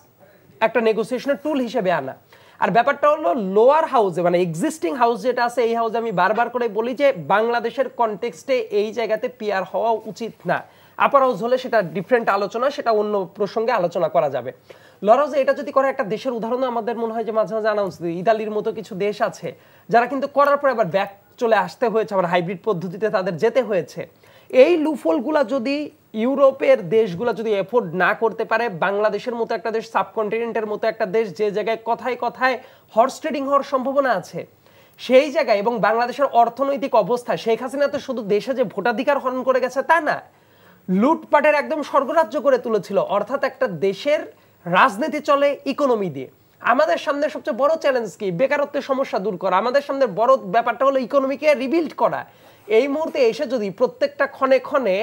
একটা নেগোসিয়েশনের টুল হিসেবে আনা। আর ব্যাপারটা হলো লোয়ার হাউসে, মানে এক্সিস্টিং হাউস যেটা আছে, এই হাউসে আমি বারবার করে বলি যে বাংলাদেশের কনটেক্সটে এই জায়গাতে পিআর হওয়া উচিত না। আপার হাউস হলে সেটা ডিফারেন্ট আলোচনা, সেটা অন্য প্রসঙ্গে আলোচনা করা যাবে। লোয়ার হাউসে এটা যদি করে একটা দেশের উদাহরণ আমাদের মনে হয় যে মাঝে মাঝে আনাউন্স দিই, ইতালির মতো কিছু দেশ আছে যারা কিন্তু করার পর আবার ব্যাক চলে আসতে হয়েছে, আবার হাইব্রিড পদ্ধতিতে তাদের যেতে হয়েছে। এই লুফলগুলা যদি ইউরোপের দেশগুলো যদি এফোর্ড না করতে পারে, বাংলাদেশের মতো একটা দেশ, সাবকন্টিনেন্টের মতো একটা দেশ যে জায়গায় কথায় কথায় হর্স ট্রেডিং হওয়ার সম্ভাবনা আছে, সেই জায়গায় এবং বাংলাদেশের অর্থনৈতিক অবস্থা, শেখ হাসিনা তো শুধু দেশে যে ভোটাধিকার হরণ করে গেছে তা না, লুটপাটের একদম স্বর্গরাজ্য করে তুলেছিল। অর্থাৎ একটা দেশের রাজনীতি চলে ইকোনমি দিয়ে। আমাদের সামনে সবচেয়ে বড় চ্যালেঞ্জ কি? বেকারত্বের সমস্যা দূর করা। আমাদের সামনে বড় ব্যাপারটা হলো ইকোনমিকে রিবিল্ড করা। এই মুহূর্তে এসে যদি প্রত্যেকটা ক্ষণে ক্ষণে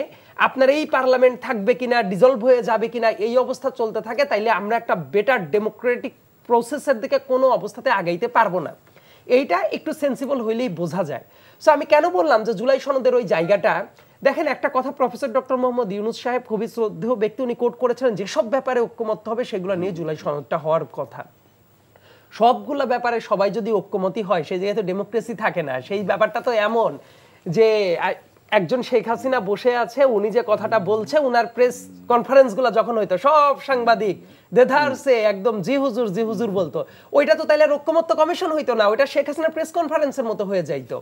আপনার এই পার্লামেন্ট থাকবে কিনা, ডিজলভ হয়ে যাবে কিনা, এই অবস্থা চলতে থাকে, তাইলে আমরা একটা বেটার ডেমোক্রেটিক প্রসেসের দিকে কোনো অবস্থাতে আগাইতে পারবো না। এইটা একটু সেন্সিবল হইলেই বোঝা যায়। সো আমি কেন বললাম যে জুলাই সনদের ওই জায়গাটা, দেখেন একটা কথা প্রফেসর ডক্টর মোহাম্মদ ইউনূস সাহেব, খুবই শ্রদ্ধেয় ব্যক্তি, উনি কোট করেছিলেন যেসব ব্যাপারে ঐক্যমত্য হবে সেগুলো নিয়ে জুলাই সনদটা হওয়ার কথা। সবগুলো ব্যাপারে সবাই যদি ঐক্যমতী হয় সেই জায়গায় তো ডেমোক্রেসি থাকে না। সেই ব্যাপারটা তো এমন যে একজন শেখ হাসিনা বসে আছে, উনি যে কথাটা বলছে, উনার প্রেস কনফারেন্সগুলো যখন হইতো সব সাংবাদিক দেধারসে একদম জি হুজুর বলতো, ওইটা তো তাইলে ঐক্যমত্য কমিশন হইতো না, ওইটা শেখ হাসিনা প্রেস কনফারেন্সের মতো হয়ে যাইতো।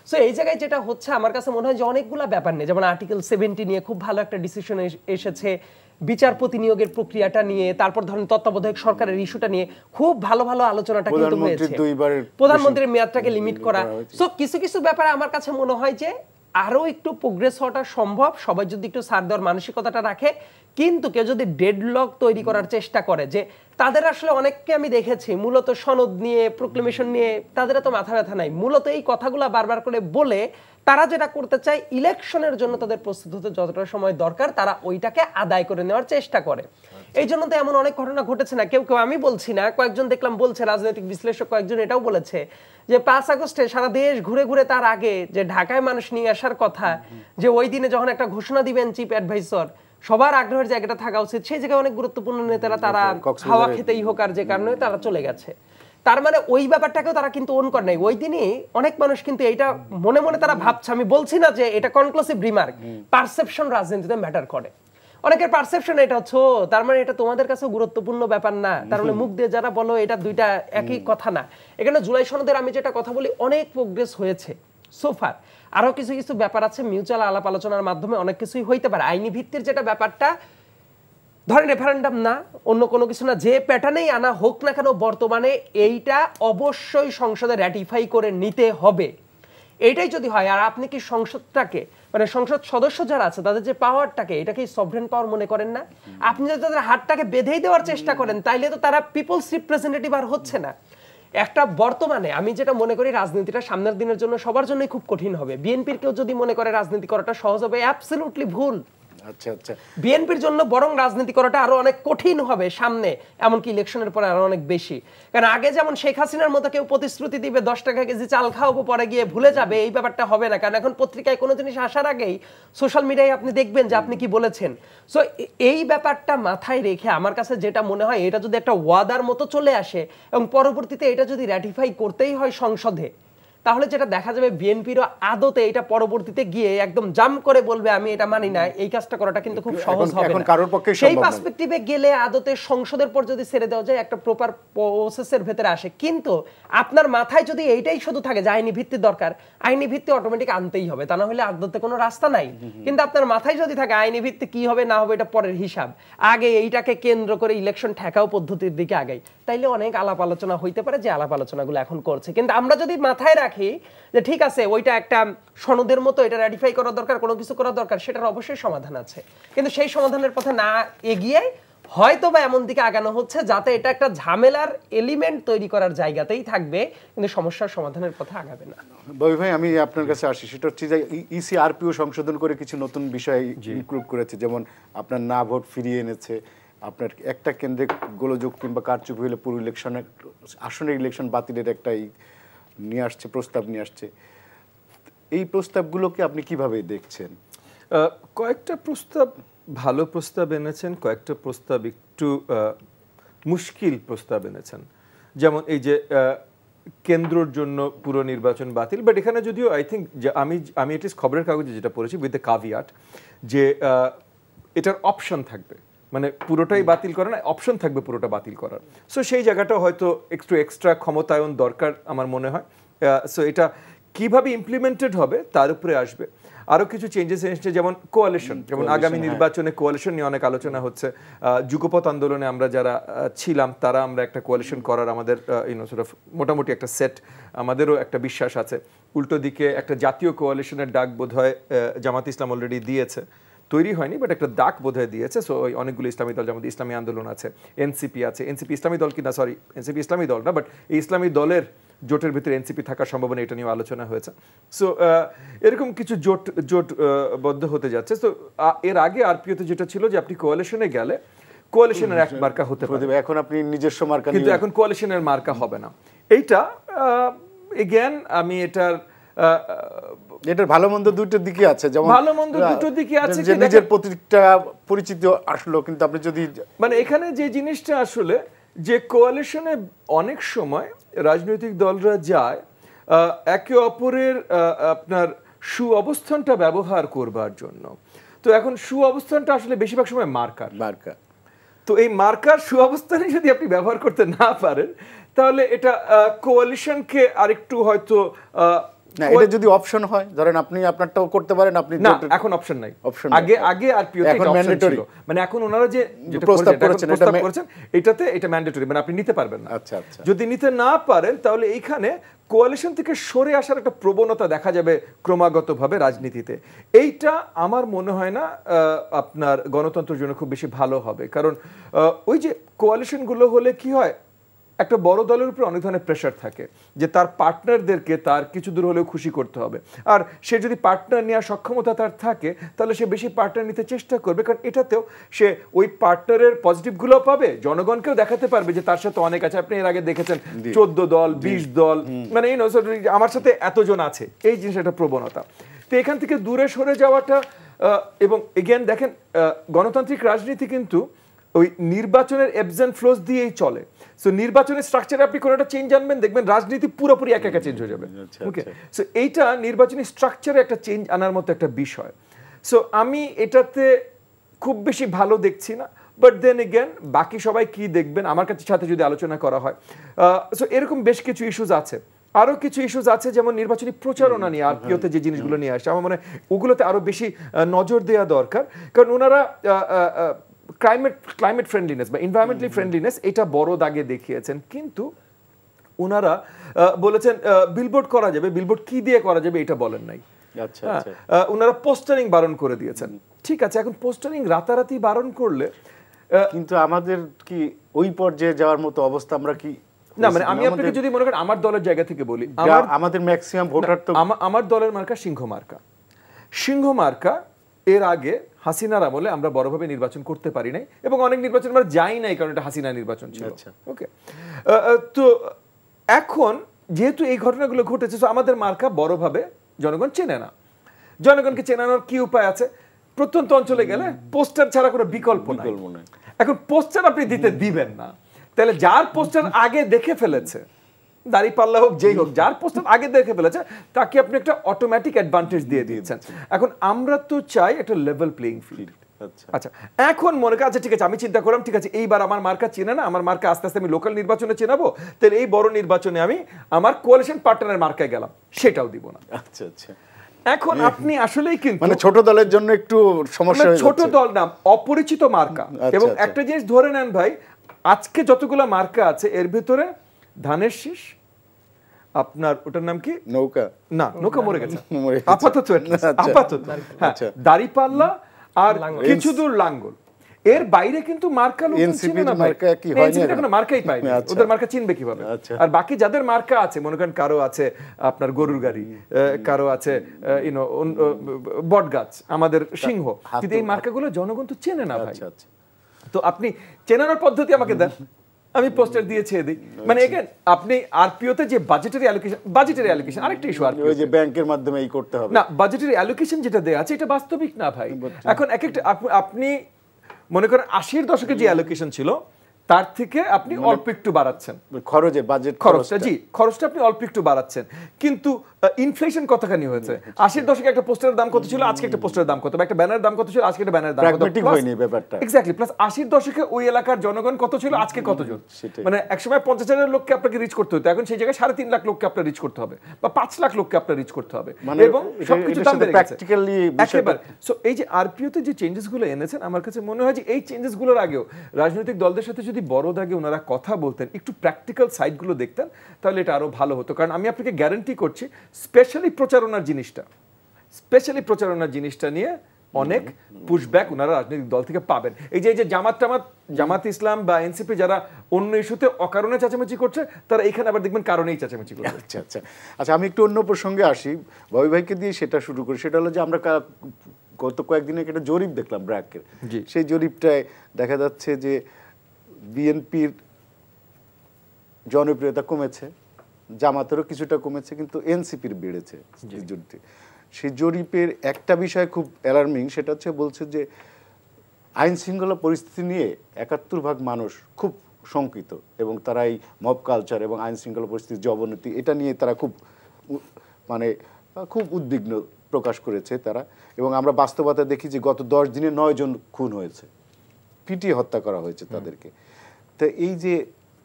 সো এই জায়গায় যেটা হচ্ছে আমার কাছে মনে হয় যে অনেকগুলো ব্যাপার নেই, যেমন আর্টিকেল 70 নিয়ে খুব ভালো একটা ডিসিশন এসেছে, বিচারপতি নিয়োগের প্রক্রিয়াটা নিয়ে, তারপর ধরেন তত্ত্বাবধায়ক সরকারের ইস্যুটা নিয়ে খুব ভালো ভালো আলোচনাটা কিন্তু হয়েছে, প্রধানমন্ত্রীর মেয়াদটাকে লিমিট করা। সো কিছু কিছু ব্যাপারে আমার কাছে মনে হয় যে আরো একটু প্রোগ্রেস হওয়াটা সম্ভব, সবাই যদি একটু ছাড় দেওয়ার মানসিকতাটা রাখে। কিন্তু কেউ যদি ডেডলক তৈরি করার চেষ্টা করে, যে তাদের আসলে অনেককে আমি দেখেছি মূলত সনদ নিয়ে, প্রোক্লেমেশন নিয়ে তাদের এত মাথা ব্যথা নাই, মূলত এই কথাগুলো বারবার করে বলে তারা যেটা করতে চায় ইলেকশনের জন্য তাদের প্রস্তুত হতে যতটা সময় দরকার তারা ওইটাকে আদায় করে নেওয়ার চেষ্টা করে। এই জন্য তো এমন অনেক ঘটনা ঘটেছে না, কেউ কেউ, আমি বলছি না, কয়েকজন দেখলাম বলছে, রাজনৈতিক বিশ্লেষক কয়েকজন এটাও বলেছে যে 5 আগস্টে সারা দেশ ঘুরে ঘুরে তার আগে যে ঢাকায় মানুষ নিয়ে আসার কথা, যে ওই দিনে যখন একটা ঘোষণা দিবেন চিফ অ্যাডভাইসর, সবার আগ্রহের জায়গাটা থাকা উচিত, সেই জায়গায় অনেক গুরুত্বপূর্ণ নেতারা তারা হাওয়া খেতেই হোক আর যে কারণে তারা চলে গেছে। তার মানে ওই ব্যাপারটাকেও তারা কিন্তু ওন করে নাই। ওই দিনই অনেক মানুষ কিন্তু এইটা মনে মনে তারা ভাবছে, আমি বলছি না যে এটা কনক্লুসিভ রিমার্ক, পারসেপশন রাজনীতিতে ম্যাটার করে। অনেকের পারসেপশন এটা হচ্ছে, তার মানে এটা তোমাদের কাছে গুরুত্বপূর্ণ ব্যাপার না, তার মানে মুখ দিয়ে যারা বলো এটা দুইটা একই কথা না। এখানে জুলাই সনদের আমি যেটা কথা বলি, অনেক প্রোগ্রেস হয়েছে সোফার। আরো কিছু কিছু ব্যাপার আছে, মিউচুয়াল আলাপ আলোচনার মাধ্যমে অনেক কিছুই হইতে পারে। আইনি ভিত্তির যেটা ব্যাপারটা, ধরেন রেফারেন্ডাম না, অন্য কোনো কিছু না, যে প্যাটার্নেই আনা হোক না কেন, বর্তমানে এইটা অবশ্যই সংসদে র্যাটিফাই করে নিতে হবে। এইটাই যদি হয়, আর আপনি কি সংসদটাকে, মানে সংসদ সদস্য যারা আছে তাদের যে পাওয়ারটাকে, এটাকে সভরেন পাওয়ার মনে করেন না? আপনি যদি তাদের হাতটাকে বেঁধেই দেওয়ার চেষ্টা করেন, তাইলে তো তারা পিপলস রিপ্রেজেন্টেটিভ আর হচ্ছে না। একটা বর্তমানে আমি যেটা মনে করি, রাজনীতিটা সামনের দিনের জন্য সবার জন্যই খুব কঠিন হবে। বিএনপির কেউ যদি মনে করে রাজনীতি করাটা সহজ হবে, অ্যাবসলিউটলি ভুল। আচ্ছা আচ্ছা, বিএনপির জন্য বরং রাজনীতি করাটা আরো অনেক কঠিন হবে সামনে, এমনকি ইলেকশনের পরে আরো অনেক বেশি। কারণ আগে যেমন শেখ হাসিনার মতো কেউ প্রতিশ্রুতি দিবে 10 টাকা কেজি চাল খাওয়াবো, পরে গিয়ে ভুলে যাবে, এই ব্যাপারটা হবে না। কারণ এখন পত্রিকায় কোনো জিনিস আসার আগেই সোশ্যাল মিডিয়ায় আপনি দেখবেন যে আপনি কি বলেছেন। সো এই ব্যাপারটা মাথায় রেখে আমার কাছে যেটা মনে হয়, এটা যদি একটা ওয়াদার মতো চলে আসে এবং পরবর্তীতে এটা যদি র্যাটিফাই করতেই হয় সংসদে, তাহলে যেটা দেখা যাবে বিএনপিরও আদতে এটা পরবর্তীতে গিয়ে একদম জাম করে বলবে আমি এটা মানি না, এই কাজটা করাটা কিন্তু খুব সহজ হবে না। সেই পার্সপেক্টিভে গেলে আদতে সংসদের পর যদি ছেড়ে দেওয়া যায়, একটা প্রপার প্রসেসের ভেতরে আসে। কিন্তু আপনার মাথায় যদি এইটাই শুধু থাকে যে আইনি ভিত্তি দরকার, আইনি ভিত্তি অটোমেটিক আনতেই হবে, তা না হলে আদতে কোনো রাস্তা নাই। কিন্তু আপনার মাথায় যদি থাকে আইনি ভিত্তি কি হবে না হবে এটা পরের হিসাব, আগে এইটাকে কেন্দ্র করে ইলেকশন ঠেকাও পদ্ধতির দিকে আগাই, তাইলে অনেক আলাপ আলোচনা হইতে পারে, যে আলাপ আলোচনাগুলো এখন করছে। কিন্তু আমরা যদি মাথায় রাখি রাখি যে ঠিক আছে ওইটা একটা সনদের মতো, এটা রেটিফাই করা দরকার, কোনো কিছু করা দরকার, সেটার অবশ্যই সমাধান আছে, কিন্তু সেই সমাধানের পথে না এগিয়ে হয়তো বা এমন দিকে আগানো হচ্ছে যাতে এটা একটা ঝামেলার এলিমেন্ট তৈরি করার জায়গাতেই থাকবে, কিন্তু সমস্যার সমাধানের পথে আগাবে না। ববি ভাই, আমি আপনার কাছে আসি, সেটা হচ্ছে যে ইসিআরপিও সংশোধন করে কিছু নতুন বিষয় ইনক্লুড করেছে, যেমন আপনার না ভোট ফিরিয়ে এনেছে, আপনার একটা কেন্দ্রে গোলযোগ কিংবা কারচুপি হলে পুরো ইলেকশনের আসনের ইলেকশন বাতিলের একটা নিয়ে আসছে, প্রস্তাব নিয়ে আসছে। এই প্রস্তাবগুলোকে আপনি কিভাবে দেখছেন? কয়েকটা প্রস্তাব ভালো প্রস্তাব এনেছেন, কয়েকটা প্রস্তাব একটু মুশকিল প্রস্তাব এনেছেন। যেমন এই যে কেন্দ্রর জন্য পুরো নির্বাচন বাতিল, বাট এখানে যদিও আই থিঙ্ক যে আমি এট লিস্ট খবরের কাগজে যেটা পড়েছি উইথ দ্য কাভিয়াট যে এটার অপশন থাকবে, মানে পুরোটাই বাতিল করা না, অপশন থাকবে পুরোটা বাতিল করার। সো সেই জায়গাটা হয়তো একটু এক্সট্রা ক্ষমতায়ন দরকার আমার মনে হয়। সো এটা কিভাবে ইমপ্লিমেন্টেড হবে তার উপরে আসবে। আরও কিছু চেঞ্জেস এসেছে, যেমন কোয়ালিশন, যেমন আগামী নির্বাচনে কোয়ালিশন নিয়ে অনেক আলোচনা হচ্ছে। যুগপথ আন্দোলনে আমরা যারা ছিলাম তারা আমরা একটা কোয়ালিশন করার আমাদের মোটামুটি একটা সেট, আমাদেরও একটা বিশ্বাস আছে। উল্টো দিকে একটা জাতীয় কোয়ালিশনের ডাক বোধহয় জামাত ইসলাম অলরেডি দিয়েছে, তৈরি হয়নি বাট একটা ডাক বোধহয় দিয়েছে। সো ওই অনেকগুলো ইসলামী দল, যেমন ইসলামী আন্দোলন আছে, এনসিপি আছে, এনসিপি ইসলামী দল কিনা, সরি এনসিপি ইসলামী দল না, বাট এই ইসলামী দলের জোটের ভিতরে এনসিপি থাকার সম্ভাবনা, এটা নিয়ে আলোচনা হয়েছে। সো এরকম কিছু জোটবদ্ধ হতে যাচ্ছে। তো এর আগে আরপিওতে যেটা ছিল যে আপনি কোয়ালিশনে গেলে কোয়ালিশনের এক মার্কা হতে পারে, এখন আপনি নিজস্ব মার্কা, কিন্তু এখন কোয়ালিশনের মার্কা হবে না। এইটা এগেন আমি এটার ভালো মন্দ দুটো দিকে আছে, যেমন ভালো মন্দ দুটো দিকে আছে, যে নিজের প্রতিটা পরিচিত আসলো, কিন্তু আপনি যদি মানে এখানে যে জিনিসটা আসলে যে কোয়ালিশনে অনেক সময় রাজনৈতিক দলরা যায় একে অপরের আপনার অবস্থানটা ব্যবহার করবার জন্য। তো এখন অবস্থানটা আসলে বেশিরভাগ সময় মার্কা। তো এই মার্কার অবস্থানে যদি আপনি ব্যবহার করতে না পারেন তাহলে এটা কোয়ালিশনকে আরেকটু হয়তো না, এটা যদি অপশন হয়, ধরেন আপনি আপনারটাও করতে পারেন, আপনি না, এখন অপশন নাই। আগে আরপিওতে এটা অপশন ছিল, মানে এখন ওনারা যে যেটা প্রস্তাব করেছেন এটাতে এটা ম্যান্ডেটরি, মানে আপনি নিতে পারবেন না। আচ্ছা আচ্ছা, যদি নিতে না পারেন তাহলে এইখানে কোয়ালিশন থেকে সরে আসার একটা প্রবণতা দেখা যাবে ক্রমাগতভাবে রাজনীতিতে। এইটা আমার মনে হয় না আপনার গণতন্ত্রের জন্য খুব বেশি ভালো হবে, কারণ ওই যে কোয়ালিশনগুলো হলে কি হয়, একটা বড় দলের উপর অনেক ধরনের প্রেশার থাকে যে তার পার্টনারদেরকে তার কিছু দূর হলেও খুশি করতে হবে, আর সে যদি পার্টনার নেওয়ার সক্ষমতা তার থাকে তাহলে সে বেশি পার্টনার নিতে চেষ্টা করবে, কারণ এটাতেও সে ওই পার্টনারের পজিটিভগুলো পাবে, জনগণকেও দেখাতে পারবে যে তার সাথে অনেক আছে। আপনি এর আগে দেখেছেন 14 দল 20 দল, মানে আমার সাথে এতজন আছে, এই জিনিস একটা প্রবণতা। তো এখান থেকে দূরে সরে যাওয়াটা, এবং এগেন দেখেন গণতান্ত্রিক রাজনীতি কিন্তু ওই নির্বাচনের এবস এন্ড ফ্লোস দিয়েই চলে। সো নির্বাচনের স্ট্রাকচারে আপনি কোনো একটা চেঞ্জ আনবেন, দেখবেন রাজনীতি পুরোপুরি একা চেঞ্জ হয়ে যাবে। ওকে, সো এইটা নির্বাচনী স্ট্রাকচারে একটা চেঞ্জ আনার মতো একটা বিষয়। সো আমি এটাতে খুব বেশি ভালো দেখছি না, বাট দেন এগেন বাকি সবাই কি দেখবেন আমার কাছে সাথে যদি আলোচনা করা হয়। সো এরকম বেশ কিছু ইস্যুস আছে, আরো কিছু ইস্যুস আছে, যেমন নির্বাচনী প্রচারণা নিয়ে আরপিওতে যে জিনিসগুলো নিয়ে আসছে, আমার মনে হয় ওগুলোতে আরো বেশি নজর দেওয়া দরকার, কারণ ওনারা ক্লাইমেট ফ্রেন্ডলিনেস বা এনভায়রনমেন্টালি ফ্রেন্ডলিনেস এটা বড় দাগে দেখিয়েছেন, কিন্তু ওনারা বলেছেন বিলবোর্ড করা যাবে, বিলবোর্ড কি দিয়ে করা যাবে এটা বলেন নাই। ওনারা পোস্টারিং বারণ করে দিয়েছেন। ঠিক আছে, এখন পোস্টারিং রাতারাতি বারণ করলে, কিন্তু আমাদের কি ওই পর্যায়ে যাওয়ার মতো অবস্থা, আমরা কি না, মানে আমি আপনাকে যদি মনে করেন আমার দলের জায়গা থেকে বলি, আমাদের ম্যাক্সিমাম ভোটার তো আমার দলের মার্কা সিংহ মার্কা। এর আগে হাসিনার আমলে আমরা বড়ভাবে নির্বাচন করতে পারি নাই, এবং অনেক নির্বাচন আমরা যাই নাই কারণ এটা হাসিনা নির্বাচন ছিল। ওকে, তো এখন যেহেতু এই ঘটনাগুলো ঘটেছে, আমাদের মার্কা বড়ভাবে জনগণ চেনে না। জনগণকে চেনানোর কি উপায় আছে? প্রত্যন্ত অঞ্চলে গেলে পোস্টার ছাড়া কোনো বিকল্প নাই। এখন পোস্টার আপনি দিবেন না, তাহলে যার পোস্টার আগে দেখে ফেলেছে, দাঁড়িপাল্লা হোক যেই হোক, যার পোস্টার আগে দেখে ফেলেছে তাকে আপনি একটা অটোমেটিক অ্যাডভান্টেজ দিয়ে দিচ্ছেন। এখন আমরা তো চাই একটা লেভেল প্লেইং ফিল্ড। আচ্ছা, এখন মনে করেন আচ্ছা ঠিক আছে, আমি চিন্তা করলাম ঠিক আছে এইবার আমার মার্কা চেনে না, আমার মার্কা আস্তে আস্তে আমি লোকাল নির্বাচনে চেনাবো, তাহলে এই বড় নির্বাচনে আমি আমার কোয়ালিশন পার্টনারের মার্কায় গেলাম, সেটাও দিব না। আচ্ছা আচ্ছা, এখন আপনি আসলেই কিন্তু মানে ছোট দলের জন্য একটু সমস্যা হয়ে যাচ্ছে। ছোট দল না, অপরিচিত মার্কা। এবং একটা জিনিস ধরে নেন ভাই, আজকে যতগুলো মার্কা আছে এর ভিতরে ধানের শীষ, আপনার ওটার নাম কি, নৌকা না নৌকা মরে গেছে মরে গেছে। আপাতত at least, আচ্ছা। আপাতত হ্যাঁ, আচ্ছা। দাড়িপাল্লা আর কিছু দূর লাঙ্গল, এর বাইরে কিন্তু মার্কা লোকজন NCP চিনে না ভাই। মার্কা কি হয়নি NCP এখনো? কোনো মার্কাই পায়নি, আচ্ছা। ওদের মার্কা চিনবে কিভাবে? আচ্ছা। আর বাকি যাদের মার্কা আছে, মনে করেন কারো আছে আপনার গরুর গাড়ি, কারো আছে ইউনো বট গাছ, আমাদের সিংহ, কিন্তু এই মার্কাগুলো জনগণ তো চেনে না ভাই। আচ্ছা আচ্ছা। তো আপনি চেনানোর পদ্ধতি আমাকে দেন, আমি পোস্টার দিয়ে ছেড়ে দিই। মানে এগেন আপনি আরপিওতে যে বাজেটারি অ্যালোকেশন আরেকটা ইস্যু, ওই যে ব্যাংকের মাধ্যমে এই করতে হবে না বাজেটারি অ্যালোকেশন যেটা দেয়া আছে এটা বাস্তবিক না ভাই। এখন এক একটা আপনি মনে করেন 80-এর দশকে যে অ্যালোকেশন ছিল তার থেকে আপনি অল্প একটু বাড়াচ্ছেন খরচে, বাজেট খরচটা, জি খরচটা আপনি অল্প একটু বাড়াচ্ছেন, কিন্তু ইনফ্লেশন কতখানি হয়েছে? 80-এর দশকে একটা পোস্টারের দাম কত ছিল, আজকে একটা পোস্টারের দাম কত, বা একটা ব্যানারের দাম কত ছিল, আজকে একটা ব্যানারের দাম কত, প্র্যাগম্যাটিক হয়নি ব্যাপারটা। এক্স্যাক্টলি। প্লাস 80-এর দশকে ওই এলাকার জনগণ কত ছিল, আজকে কতজন? মানে একসময় 50,000 লোককে আপনাকে রিচ করতে হতো, এখন সেই জায়গায় 3.5 লাখ লোককে আপনার রিচ করতে হবে, বা 5 লাখ লোককে আপনার রিচ করতে হবে, এবং সবকিছু দাম বেড়ে গেছে প্র্যাকটিক্যালি একেবারে। সো এই যে আরপিওতে যে চেঞ্জেস গুলো এনেছেন, আমার কাছে মনে হয় যে এই চেঞ্জেস গুলোর আগেও রাজনৈতিক দলদের সাথে যদি বড় দাগে ওনারা কথা বলতেন, একটু প্র্যাকটিক্যাল সাইডগুলো দেখতেন, তাহলে এটা আরো ভালো হতো। কারণ আমি আপনাকে গ্যারান্টি করছি স্পেশালি প্রচারণার জিনিসটা নিয়ে অনেক পুশব্যাক ওনারা রাজনৈতিক দল থেকে পাবেন। এই যে জামাত ইসলাম বা এনসিপি যারা অন্য ইস্যুতে অকারণে চেঁচামেচি করছে, তারা এখানে আবার দেখবেন কারণেই চেঁচামেচি করছে। আচ্ছা আচ্ছা আচ্ছা, আমি একটু অন্য প্রসঙ্গে আসি, ববি ভাইকে দিয়ে সেটা শুরু করি। সেটা হলো যে আমরা গত কয়েকদিনে একটা জরিপ দেখলাম ব্র্যাকের, সেই জরিপটায় দেখা যাচ্ছে যে বিএনপির জনপ্রিয়তা কমেছে, জামাতেরও কিছুটা কমেছে, কিন্তু এনসিপির বেড়েছে জরিপে। সেই জরিপের একটা বিষয় খুব অ্যালার্মিং, সেটা হচ্ছে বলছে যে আইন শৃঙ্খলা পরিস্থিতি নিয়ে 71% মানুষ খুব শঙ্কিত, এবং তারা এই মব কালচার এবং আইন শৃঙ্খলা পরিস্থিতির যে অবনতি, এটা নিয়ে তারা খুব উদ্বিগ্ন প্রকাশ করেছে তারা। এবং আমরা বাস্তবতা দেখি যে গত 10 দিনে 9 জন খুন হয়েছে, পিটিয়ে হত্যা করা হয়েছে তাদেরকে। তো এই যে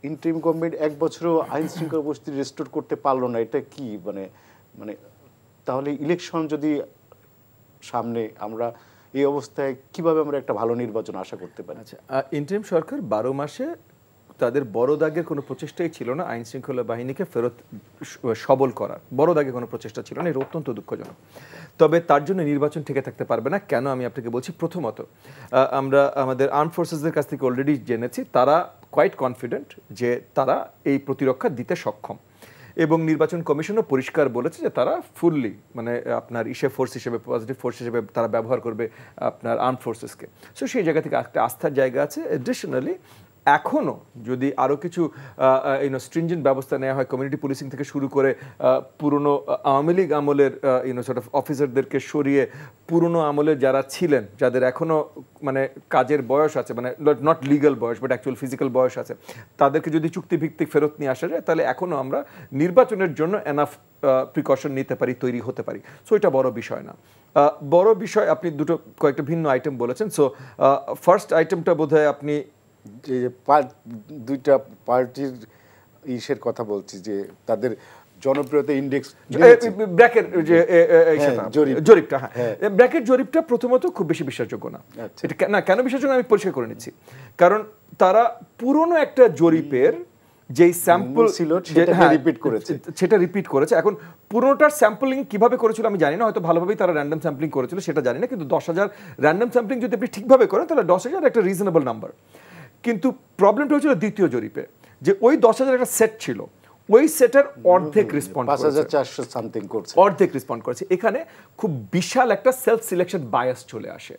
ইন্টারিম গভর্নমেন্ট 1 বছরও আইন শৃঙ্খলা পরিস্থিতি রেস্টোর করতে পারলো না, এটা কি মানে তাহলে ইলেকশন যদি সামনে, আমরা এই অবস্থায় কিভাবে আমরা একটা ভালো নির্বাচন আশা করতে পারি? আচ্ছা, ইন্টারিম সরকার 12 মাসে তাদের বড় দাগের কোনো প্রচেষ্টাই ছিল না আইন শৃঙ্খলা বাহিনীকে ফেরত সবল করার, বড় দাগে কোনো প্রচেষ্টা ছিল না, এটা অত্যন্ত দুঃখজনক। তবে তার জন্য নির্বাচন থেকে থাকতে পারবে না। কেন আমি আপনাকে বলছি, প্রথমত আমরা আমাদের আর্ম ফোর্সেসদের কাছ থেকে অলরেডি জেনেছি তারা কোয়াইট কনফিডেন্ট যে তারা এই প্রতিরক্ষা দিতে সক্ষম, এবং নির্বাচন কমিশনও পরিষ্কার বলেছে যে তারা ফুললি মানে আপনার ফোর্স হিসেবে, পজিটিভ ফোর্স হিসেবে তারা ব্যবহার করবে আপনার আর্ম ফোর্সেসকে। সো সেই জায়গা থেকে একটা আস্থার জায়গা আছে। এডিশনালি এখনও যদি আরও কিছু স্ট্রিনজেন্ট ব্যবস্থা নেওয়া হয়, কমিউনিটি পুলিশিং থেকে শুরু করে পুরনো আওয়ামী লীগ আমলের অফিসারদেরকে সরিয়ে পুরনো আমলের যারা ছিলেন, যাদের এখনও মানে কাজের বয়স আছে, মানে নট লিগাল বয়স বাট অ্যাকচুয়াল ফিজিক্যাল বয়স আছে, তাদেরকে যদি চুক্তিভিত্তিক ফেরত নিয়ে আসা যায়, তাহলে এখনও আমরা নির্বাচনের জন্য এনাফ প্রিকশন নিতে পারি, তৈরি হতে পারি। সো এটা বড় বিষয় না। বড় বিষয় আপনি কয়েকটা ভিন্ন আইটেম বলেছেন। সো ফার্স্ট আইটেমটা বোধহয় আপনি যে দুইটা পার্টির ইসের কথা বলছি, যে তাদের জনপ্রিয়তা ইন্ডেক্স ব্র্যাকের যে জরিপটা, হ্যাঁ ব্র্যাকের জরিপটা প্রথমত খুব বেশি বিশ্বাসযোগ্য না। এটা না কেন বিশ্বাসযোগ্য আমি পরিষ্কার করে নিচ্ছি, কারণ তারা পুরনো একটা জরিপের যেই স্যাম্পল ছিল সেটা রিপিট করেছে। এখন পুরোটার স্যাম্পলিং কিভাবে করেছিল আমি জানি না, হয়তো ভালোভাবেই তারা র্যান্ডম স্যাম্পলিং করেছিল সেটা জানি না, কিন্তু 10,000 র্যান্ডম স্যাম্পলিং যদি আপনি ঠিকভাবে করেন তাহলে 10,000 একটা রিজনেবল নাম্বার। কিন্তু প্রবলেমটা হচ্ছিল দ্বিতীয় জরিপে, যে ওই 10,000 একটা সেট ছিল, ওই সেটের অর্ধেক রেসপন্ড করেছে, 5,400 সামথিং করছে, অর্ধেক রেসপন্ড করেছে। এখানে খুব বিশাল একটা সেলফ সিলেকশন বায়াস চলে আসে।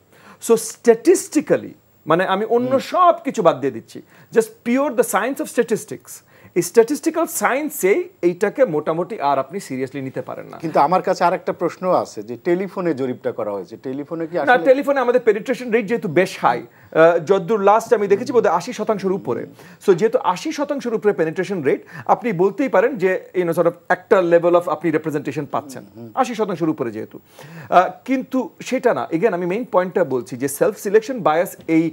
সো স্ট্যাটিস্টিক্যালি, মানে আমি অন্য সব কিছু বাদ দিয়ে দিচ্ছি, just pure the science of statistics, এই স্ট্যাটিস্টিক্যাল সায়েন্সেই এইটাকে মোটামুটি আর আপনি সিরিয়াসলি নিতে পারেন না। কিন্তু আমার কাছে আরেকটা প্রশ্ন আছে, যে টেলিফোনে জরিপটা করা হয়েছে, টেলিফোনে কি না, টেলিফোনে আমাদের পেনিট্রেশন রেট যেহেতু বেশ হাই, যদ্দূর লাস্ট আমি দেখেছি বোধহয় 80% উপরে। সো যেহেতু 80% উপরে পেনিট্রেশন রেট, আপনি বলতেই পারেন যে একটা লেভেল অফ আপনি রিপ্রেজেন্টেশন পাচ্ছেন 80% উপরে যেহেতু। কিন্তু সেটা না, এগেন আমি মেইন পয়েন্টটা বলছি যে সেলফ সিলেকশন বায়াস এই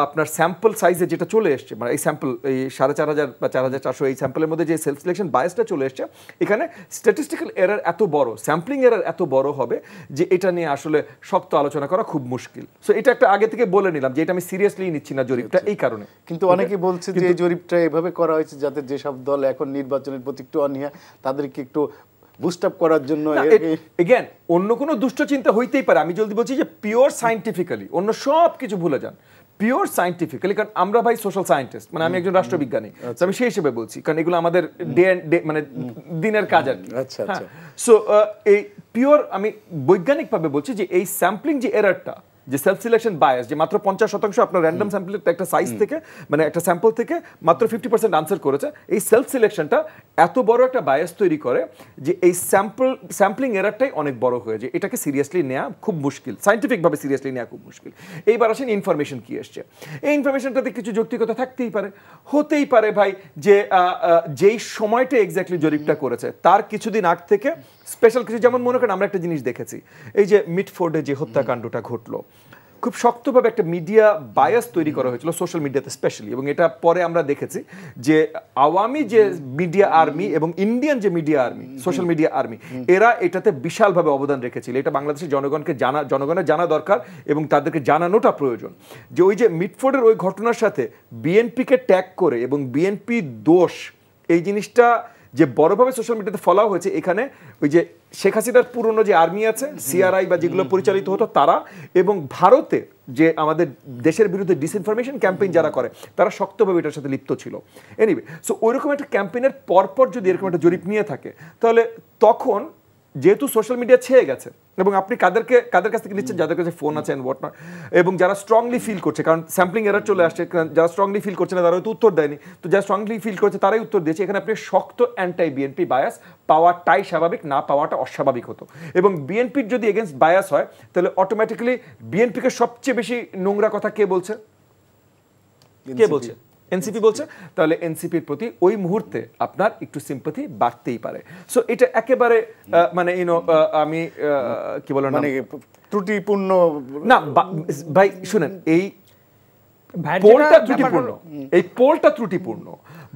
আপনার স্যাম্পল সাইজে যেটা চলে এসছে, মানে এই স্যাম্পল এই 4,500 বা 4,400 400 এই স্যাম্পলের মধ্যে যে সেলফ সিলেকশন বায়াসটা চলে এসছে, এখানে স্ট্যাটিস্টিক্যাল এরার এত বড়, স্যাম্পলিং এরার এত বড় হবে যে এটা নিয়ে আসলে শক্ত আলোচনা করা খুব মুশকিল। সো এটা একটা আগে থেকে বলে নিলাম যে এটা আমি সিরিয়াসলি নিচ্ছি না জরিপটা এই কারণে। কিন্তু অনেকে বলছে যে এই জরিপটা এভাবে করা হয়েছে যাতে যেসব দল এখন নির্বাচনের প্রতি একটু অনীহা তাদেরকে একটু বুস্ট আপ করার জন্য। এগেন অন্য কোনো দুষ্টচিন্তা হইতেই পারে, আমি জলদি বলছি যে পিওর সায়েন্টিফিক্যালি, অন্য সব কিছু ভুলে যান, পিওর সায়েন্টিফিক্যালি, কারণ আমরা ভাই সোশ্যাল সায়েন্টিস্ট, মানে আমি একজন রাষ্ট্রবিজ্ঞানী, আমি সেই হিসেবে বলছি, কারণ এগুলো আমাদের মানে দিনের কাজ আর কি। সো এই পিওর আমি বৈজ্ঞানিকভাবে বলছি যে এই স্যাম্পলিং যে এরারটা, যে সেলফ সিলেকশন বায়াস, যে মাত্র 50% আপনার র্যান্ডম স্যাম্পল একটা সাইজ থেকে, মানে একটা স্যাম্পল থেকে মাত্র 50% আনসার করেছে, এই সেলফ সিলেকশনটা এত বড় একটা বায়াস তৈরি করে যে এই স্যাম্পলিং এরারটাই অনেক বড় হয়ে যায়। এটাকে সিরিয়াসলি নেওয়া খুব মুশকিল, সায়েন্টিফিকভাবে সিরিয়াসলি নেওয়া খুব মুশকিল। এইবার আসেন ইনফরমেশন কি এসছে। এই ইনফরমেশনটাতে কিছু যৌক্তিকতা থাকতেই পারে, হতেই পারে ভাই যে যেই সময়টা এক্স্যাক্টলি জরিপটা করেছে তার কিছুদিন আগ থেকে স্পেশাল কিছু, যেমন মনে করেন আমরা একটা জিনিস দেখেছি, এই যে মিডফোর্ডে যে হত্যাকাণ্ডটা ঘটলো, খুব শক্তভাবে একটা মিডিয়া বায়াস তৈরি করা হয়েছিল সোশ্যাল মিডিয়াতে স্পেশালি, এবং এটা পরে আমরা দেখেছি যে আওয়ামী যে মিডিয়া আর্মি এবং ইন্ডিয়ান যে media army, social media army, এরা এটাতে বিশালভাবে অবদান রেখেছিল। এটা বাংলাদেশের জনগণের জানা দরকার এবং তাদেরকে জানানোটা প্রয়োজন যে ওই যে মিডফোর্ডের ওই ঘটনার সাথে বিএনপিকে ট্যাগ করে এবং বিএনপি দোষ, এই জিনিসটা যে বড়ভাবে সোশ্যাল মিডিয়াতে ফলো হয়েছে, এখানে ওই যে শেখ হাসিনার পুরনো যে আর্মি আছে, সিআরআই বা যেগুলো পরিচালিত হতো তারা, এবং ভারতে যে আমাদের দেশের বিরুদ্ধে ডিসইনফরমেশন ক্যাম্পেইন যারা করে তারা শক্তভাবে এটার সাথে লিপ্ত ছিল। এনিওয়ে, সো ওইরকম একটা ক্যাম্পেইনের পরপর যদি এরকম একটা জরিপ নিয়ে থাকে, তাহলে তখন যেহেতু সোশ্যাল মিডিয়া ছেয়ে গেছে এবং আপনি কাদের কাছ থেকে নিচ্ছেন, যাদের কাছে ফোন আছে হোয়াট নট, এবং যারা স্ট্রংলি ফিল করছে, কারণ স্যাম্পলিং এরার চলে আসছে, যারা স্ট্রংলি ফিল করছে না তারা হয়তো উত্তর দেয়নি, তো যারা স্ট্রংলি ফিল করছে তারাই উত্তর দিয়েছে। এখানে আপনি শক্ত অ্যান্টাই বিএনপি বায়াস পাওয়াটাই স্বাভাবিক, না পাওয়াটা অস্বাভাবিক হতো। এবং বিএনপির যদি এগেনস্ট বায়াস হয় তাহলে অটোমেটিক্যালি বিএনপিকে সবচেয়ে বেশি নোংরা কথা কে বলছে? এনসিপি বলছে। তাহলে এনসিপির প্রতি ওই মুহূর্তে আপনার একটু সিম্পাথি বাড়তেই পারে। সো এটা একেবারে মানে আমি কি বললাম, মানে ত্রুটিপূর্ণ না ভাই, শুনেন, এই পোলটা ত্রুটিপূর্ণ, এই পোলটা ত্রুটিপূর্ণ,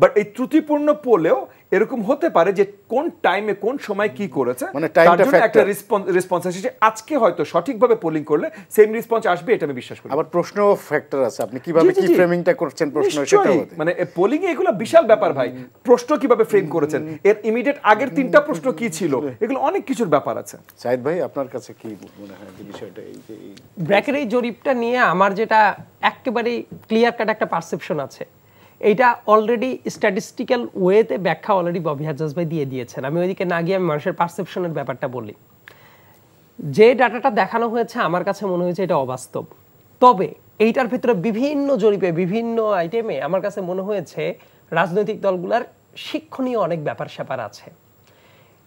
বাট এই ত্রুটিপূর্ণ পোলেও এরকম হতে পারে যে কোন টাইমে কোন সময় কি করেছে, মানে তার জন্য একটা রেসপন্স আসে। আজকে হয়তো সঠিকভাবে পোলিং করলে সেম রেসপন্স আসবে, এটা আমি বিশ্বাস করি। আবার প্রশ্ন ফ্যাক্টর আছে, আপনি কিভাবে কি ফ্রেমিংটা করছেন প্রশ্ন, সেটাও মানে পোলিং এ এগুলো বিশাল ব্যাপার ভাই। প্রশ্ন কিভাবে ফ্রেম করেছেন, এর ইমিডিয়েট আগের 3টা প্রশ্ন কি ছিল, এগুলো অনেক কিছুর ব্যাপার আছে। সাইদ ভাই, আপনার কাছে কি মনে হয় এই বিষয়টা? এই ব্র্যাকের এই জরিপটা নিয়ে আমার যেটা একেবারে ক্লিয়ার কাট একটা পারসেপশন আছে, এইটা অলরেডি স্ট্যাটিস্টিক্যাল ওয়েতে ব্যাখ্যা অলরেডি ববি হাজ্জাজ ভাই দিয়ে দিয়েছেন। আমি ওইদিকে না গিয়ে আমি মানুষের পারসেপশনের ব্যাপারটা বলি। যে ডাটাটা দেখানো হয়েছে আমার কাছে মনে হয়েছে এটা অবাস্তব, তবে এইটার ভিতরে বিভিন্ন জরিপে বিভিন্ন আইটেমে আমার কাছে মনে হয়েছে রাজনৈতিক দলগুলোর শিক্ষণীয় অনেক ব্যাপার স্যাপার আছে।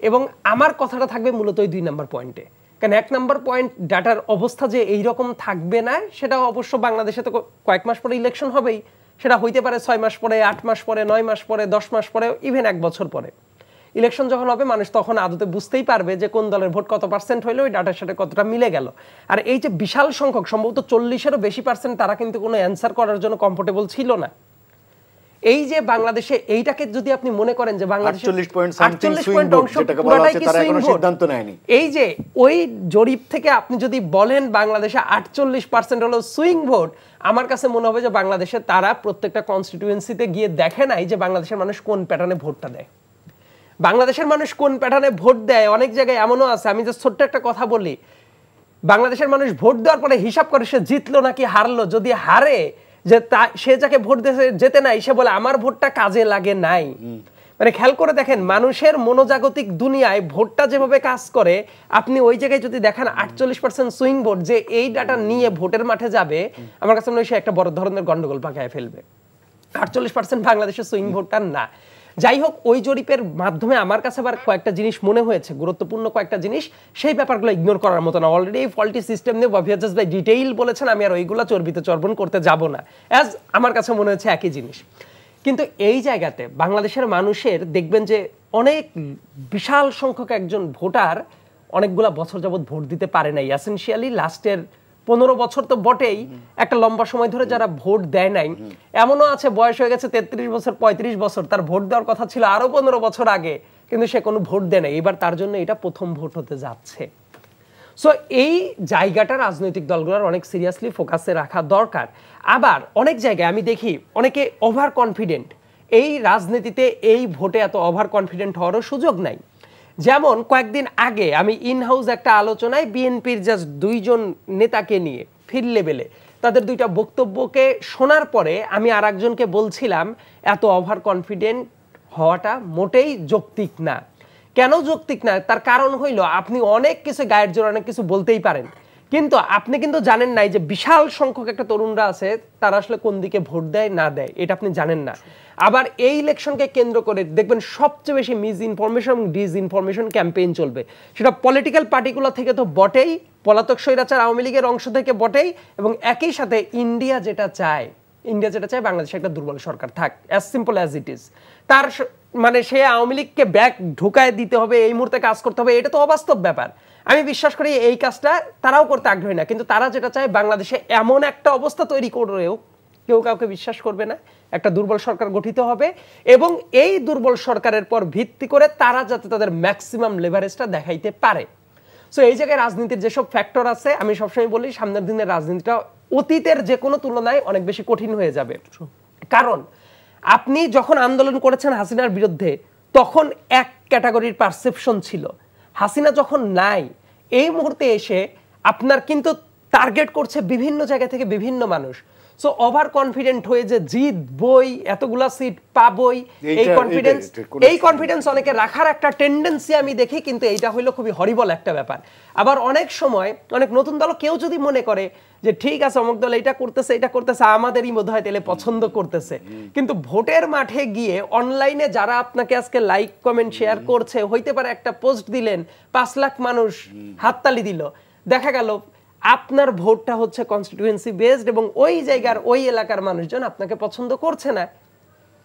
এবং আমার কথাটা থাকবে মূলত ওই 2 নম্বর পয়েন্টে, কারণ 1 নম্বর পয়েন্ট ডাটার অবস্থা যে এইরকম থাকবে না, সেটা অবশ্য বাংলাদেশে তো কয়েক মাস পরে ইলেকশন হবেই, সেটা হইতে পারে 6 মাস পরে, 8 মাস পরে, 9 মাস পরে, 10 মাস পরে, ইভেন 1 বছর পরে। ইলেকশন যখন হবে মানুষ তখন আদতে বুঝতেই পারবে যে কোন দলের ভোট কত পার্সেন্ট হইলো, ওই ডাটার সাথে কতটা মিলে গেল। আর এই যে বিশাল সংখ্যক, সম্ভবত 40-এরও বেশি পার্সেন্ট, তারা কিন্তু কোনো অ্যান্সার করার জন্য কমফোর্টেবল ছিল না। এই যে বাংলাদেশে এইটাকে যদি আপনি মনে করেন যে বাংলাদেশে 48 পয়েন্ট অংশ পুরোটাই কি সুইং ভোট, এই যে ওই জরিপ থেকে আপনি যদি বলেন বাংলাদেশে 48% হলো সুইং ভোট, আমার কাছে মনে হবে যে বাংলাদেশে তারা প্রত্যেকটা কনস্টিটিউয়েন্সিতে গিয়ে দেখে নাই যে বাংলাদেশের মানুষ কোন প্যাটার্নে ভোটটা দেয়। বাংলাদেশের মানুষ কোন প্যাটার্নে ভোট দেয়, অনেক জায়গায় এমনও আছে, আমি যে ছোট্ট একটা কথা বলি, বাংলাদেশের মানুষ ভোট দেওয়ার পরে হিসাব করে সে জিতলো নাকি হারলো, যদি হারে যে সে যাকে ভোট যেতে নাই সে বলে আমার ভোটটা কাজে লাগে নাই। মানে খেয়াল করে দেখেন মানুষের মনোজাগতিক দুনিয়ায় ভোটটা যেভাবে কাজ করে, আপনি ওই জায়গায় যদি দেখেন 48% সুইং ভোট, যে এই ডাটা নিয়ে ভোটের মাঠে যাবে, আমার কাছে মনে হয় সে একটা বড় ধরনের গন্ডগোল পাকায় ফেলবে। 48% বাংলাদেশের সুইং ভোটটা না। যাই হোক, ওই জরিপের মাধ্যমে আমার কাছে আবার কয়েকটা জিনিস মনে হয়েছে, গুরুত্বপূর্ণ কয়েকটা জিনিস, সেই ব্যাপারগুলো ইগনোর করার মতো না। অলরেডি এই ফল্টি সিস্টেম নিয়ে ববি হাজ্জাজ ভাই ডিটেইল বলেছেন, আমি আর ওইগুলো চর্বিতে চর্বণ করতে যাব না, অ্যাজ আমার কাছে মনে হচ্ছে একই জিনিস। কিন্তু এই জায়গাতে বাংলাদেশের মানুষের দেখবেন যে অনেক বিশাল সংখ্যক একজন ভোটার অনেকগুলা বছর যাবত ভোট দিতে পারে নাই, এসেনশিয়ালি লাস্টের 15 বছর তো বটেই, একটা লম্বা সময় ধরে যারা ভোট দেয় নাই, এমনও আছে বয়স হয়ে গেছে 33 বছর 35 বছর, তার ভোট দেওয়ার কথা ছিল আরো 15 বছর আগে, কিন্তু সে কোনো ভোট দেয় নাই। এবার তার জন্য এটা প্রথম ভোট হতে যাচ্ছে। সো এই জায়গাটা রাজনৈতিক দলগুলোর অনেক সিরিয়াসলি ফোকাসে রাখা দরকার। আবার অনেক জায়গায় আমি দেখি অনেকে ওভার কনফিডেন্ট, এই রাজনীতিতে এই ভোটে এত ওভার কনফিডেন্ট হওয়ারও সুযোগ নাই। যেমন কয়েকদিন আগে আমি ইনহাউস একটা আলোচনায় বিএনপির জাস্ট 2 জন নেতাকে নিয়ে ফিল্ড লেভেলে তাদের 2টা বক্তব্যকে শোনার পরে আমি আর একজনকে বলছিলাম এত ওভার কনফিডেন্ট হওয়াটা মোটেই যৌক্তিক না। কেন যৌক্তিক না? তার কারণ হইল আপনি অনেক কিছু গায়ের জোর অনেক কিছু বলতেই পারেন, কিন্তু আপনি কিন্তু জানেন নাই যে বিশাল সংখ্যক একটা তরুণরা আছে তারা আসলে কোন দিকে ভোট দেয় না দেয়, এটা আপনি জানেন না। আবার এই ইলেকশনকে কেন্দ্র করে দেখবেন সবচেয়ে বেশি মিস ইনফরমেশন এবং ডিসইনফরমেশন ক্যাম্পেইন চলবে, সেটা পলিটিক্যাল পার্টিগুলো থেকে তো বটেই, পলাতক স্বৈরাচার আওয়ামী লীগের অংশ থেকে বটেই, এবং একই সাথে ইন্ডিয়া যেটা চায় বাংলাদেশে একটা দুর্বল সরকার থাক, as simple as it is. তার মানে সে আওয়ামী লীগকে ব্যাক ঢুকায় দিতে হবে, এই মুহূর্তে কাজ করতে হবে, এটা তো অবাস্তব ব্যাপার। আমি বিশ্বাস করি এই কাজটা তারাও করতে আগ্রহী না, কিন্তু তারা যেটা চায় বাংলাদেশে এমন একটা অবস্থা তৈরি করেও কেউ কাউকে বিশ্বাস করবে না, একটা দুর্বল সরকার গঠিত হবে, এবং এই দুর্বল সরকারের পর ভিত্তি করে তারা যাতে তাদের ম্যাক্সিমাম লেভারেজটা দেখাইতে পারে। সো এই জায়গায় রাজনীতির যেসব ফ্যাক্টর আছে, আমি সবসময় বলি সামনের দিনের রাজনীতিটা অতীতের যে কোনো তুলনায় অনেক বেশি কঠিন হয়ে যাবে। কারণ আপনি যখন আন্দোলন করেছেন হাসিনার বিরুদ্ধে, তখন এক ক্যাটাগরির পারসেপশন ছিল। হাসিনা যখন নাই, এই মুহূর্তে এসে আপনার কিন্তু টার্গেট করছে বিভিন্ন জায়গা থেকে বিভিন্ন মানুষ। সো ওভার কনফিডেন্ট হয়ে যে জিতবই, এতগুলা সিট পাবই, এই কনফিডেন্স অনেকে রাখার একটা টেন্ডেন্সি আমি দেখি, কিন্তু এইটা হইলো খুবই হরিবল একটা ব্যাপার। আবার অনেক সময় অনেক নতুন দল কেউ যদি মনে করে যে ঠিক আছে অমুক দল এটা করতেছে আমাদেরই বোধ হয় তাহলে পছন্দ করতেছে, কিন্তু ভোটের মাঠে গিয়ে অনলাইনে যারা আপনাকে আজকে লাইক কমেন্ট শেয়ার করছে, হইতে পারে একটা পোস্ট দিলেন 5 লাখ মানুষ হাততালি দিল, দেখা গেল আপনার ভোটটা হচ্ছে কনস্টিটিউয়েন্সি বেসড এবং ওই জায়গার ওই এলাকার মানুষজন আপনাকে পছন্দ করছে না।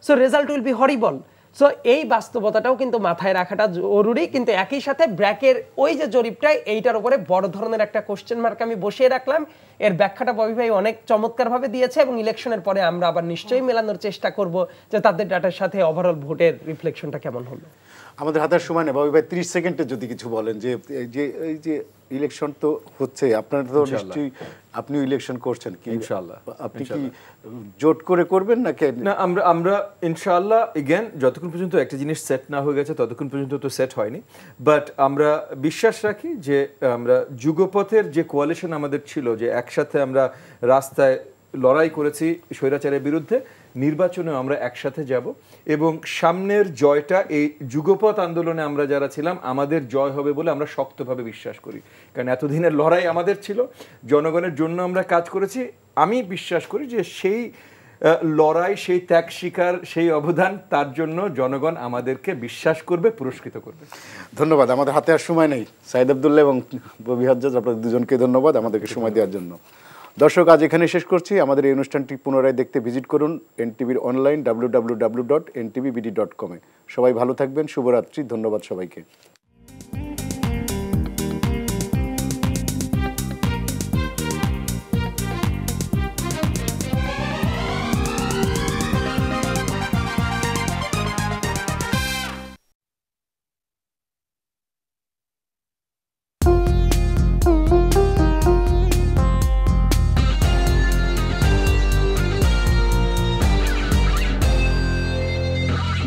So result will be horrible. So এই বাস্তবতাটাও কিন্তু মাথায় রাখাটা জরুরি, কিন্তু একই সাথে ব্র্যাকের ওই যে জরিপটাই, এইটার উপরে বড় ধরনের একটা কোশ্চেন মার্ক আমি বসিয়ে রাখলাম। এর ব্যাখ্যাটা ববি ভাই অনেক চমৎকারভাবে দিয়েছে, এবং ইলেকশনের পরে আমরা আবার নিশ্চয়ই মেলানোর চেষ্টা করব যে তাদের ডাটার সাথে ওভারঅল ভোটের রিফ্লেকশনটা কেমন হলো। আমাদের হাতের সময় নেই, ববি ভাই 30 সেকেন্ডে যদি কিছু বলেন যে এই যে ইলেকশন তো হচ্ছে, আপনারা তো নিশ্চয়ই আপনিও ইলেকশন করছেন, কি ইনশাআল্লাহ আপনি কি জোট করে করবেন নাকি না? আমরা ইনশাআল্লাহ এগেন যতক্ষণ পর্যন্ত একটা জিনিস সেট না হয়ে গেছে ততক্ষণ পর্যন্ত তো সেট হয়নি, বাট আমরা বিশ্বাস রাখি যে আমরা যুগপথের যে কোয়ালিশন আমাদের ছিল, যে একসাথে আমরা রাস্তায় লড়াই করেছি স্বৈরাচারের বিরুদ্ধে, নির্বাচনে আমরা একসাথে যাব, এবং সামনের জয়টা এই যুগপথ আন্দোলনে আমরা যারা ছিলাম আমাদের জয় হবে বলে আমরা শক্তভাবে বিশ্বাস করি। কারণ এতদিনের লড়াই আমাদের ছিল, জনগণের জন্য আমরা কাজ করেছি। আমি বিশ্বাস করি যে সেই লড়াই, সেই ত্যাগ স্বীকার, সেই অবদান, তার জন্য জনগণ আমাদেরকে বিশ্বাস করবে, পুরস্কৃত করবে। ধন্যবাদ। আমাদের হাতে আর সময় নেই। সাইদ আব্দুল্লাহ এবং ববি হাজ্জাজ, আপনাদের দুজনকে ধন্যবাদ আমাদেরকে সময় দেওয়ার জন্য। দর্শক, আজ এখানে শেষ করছি। আমাদের এই অনুষ্ঠানটি পুনরায় দেখতে ভিজিট করুন এনটিভির অনলাইন www.ntvbd.com-এ। সবাই ভালো থাকবেন, শুভরাত্রি, ধন্যবাদ সবাইকে।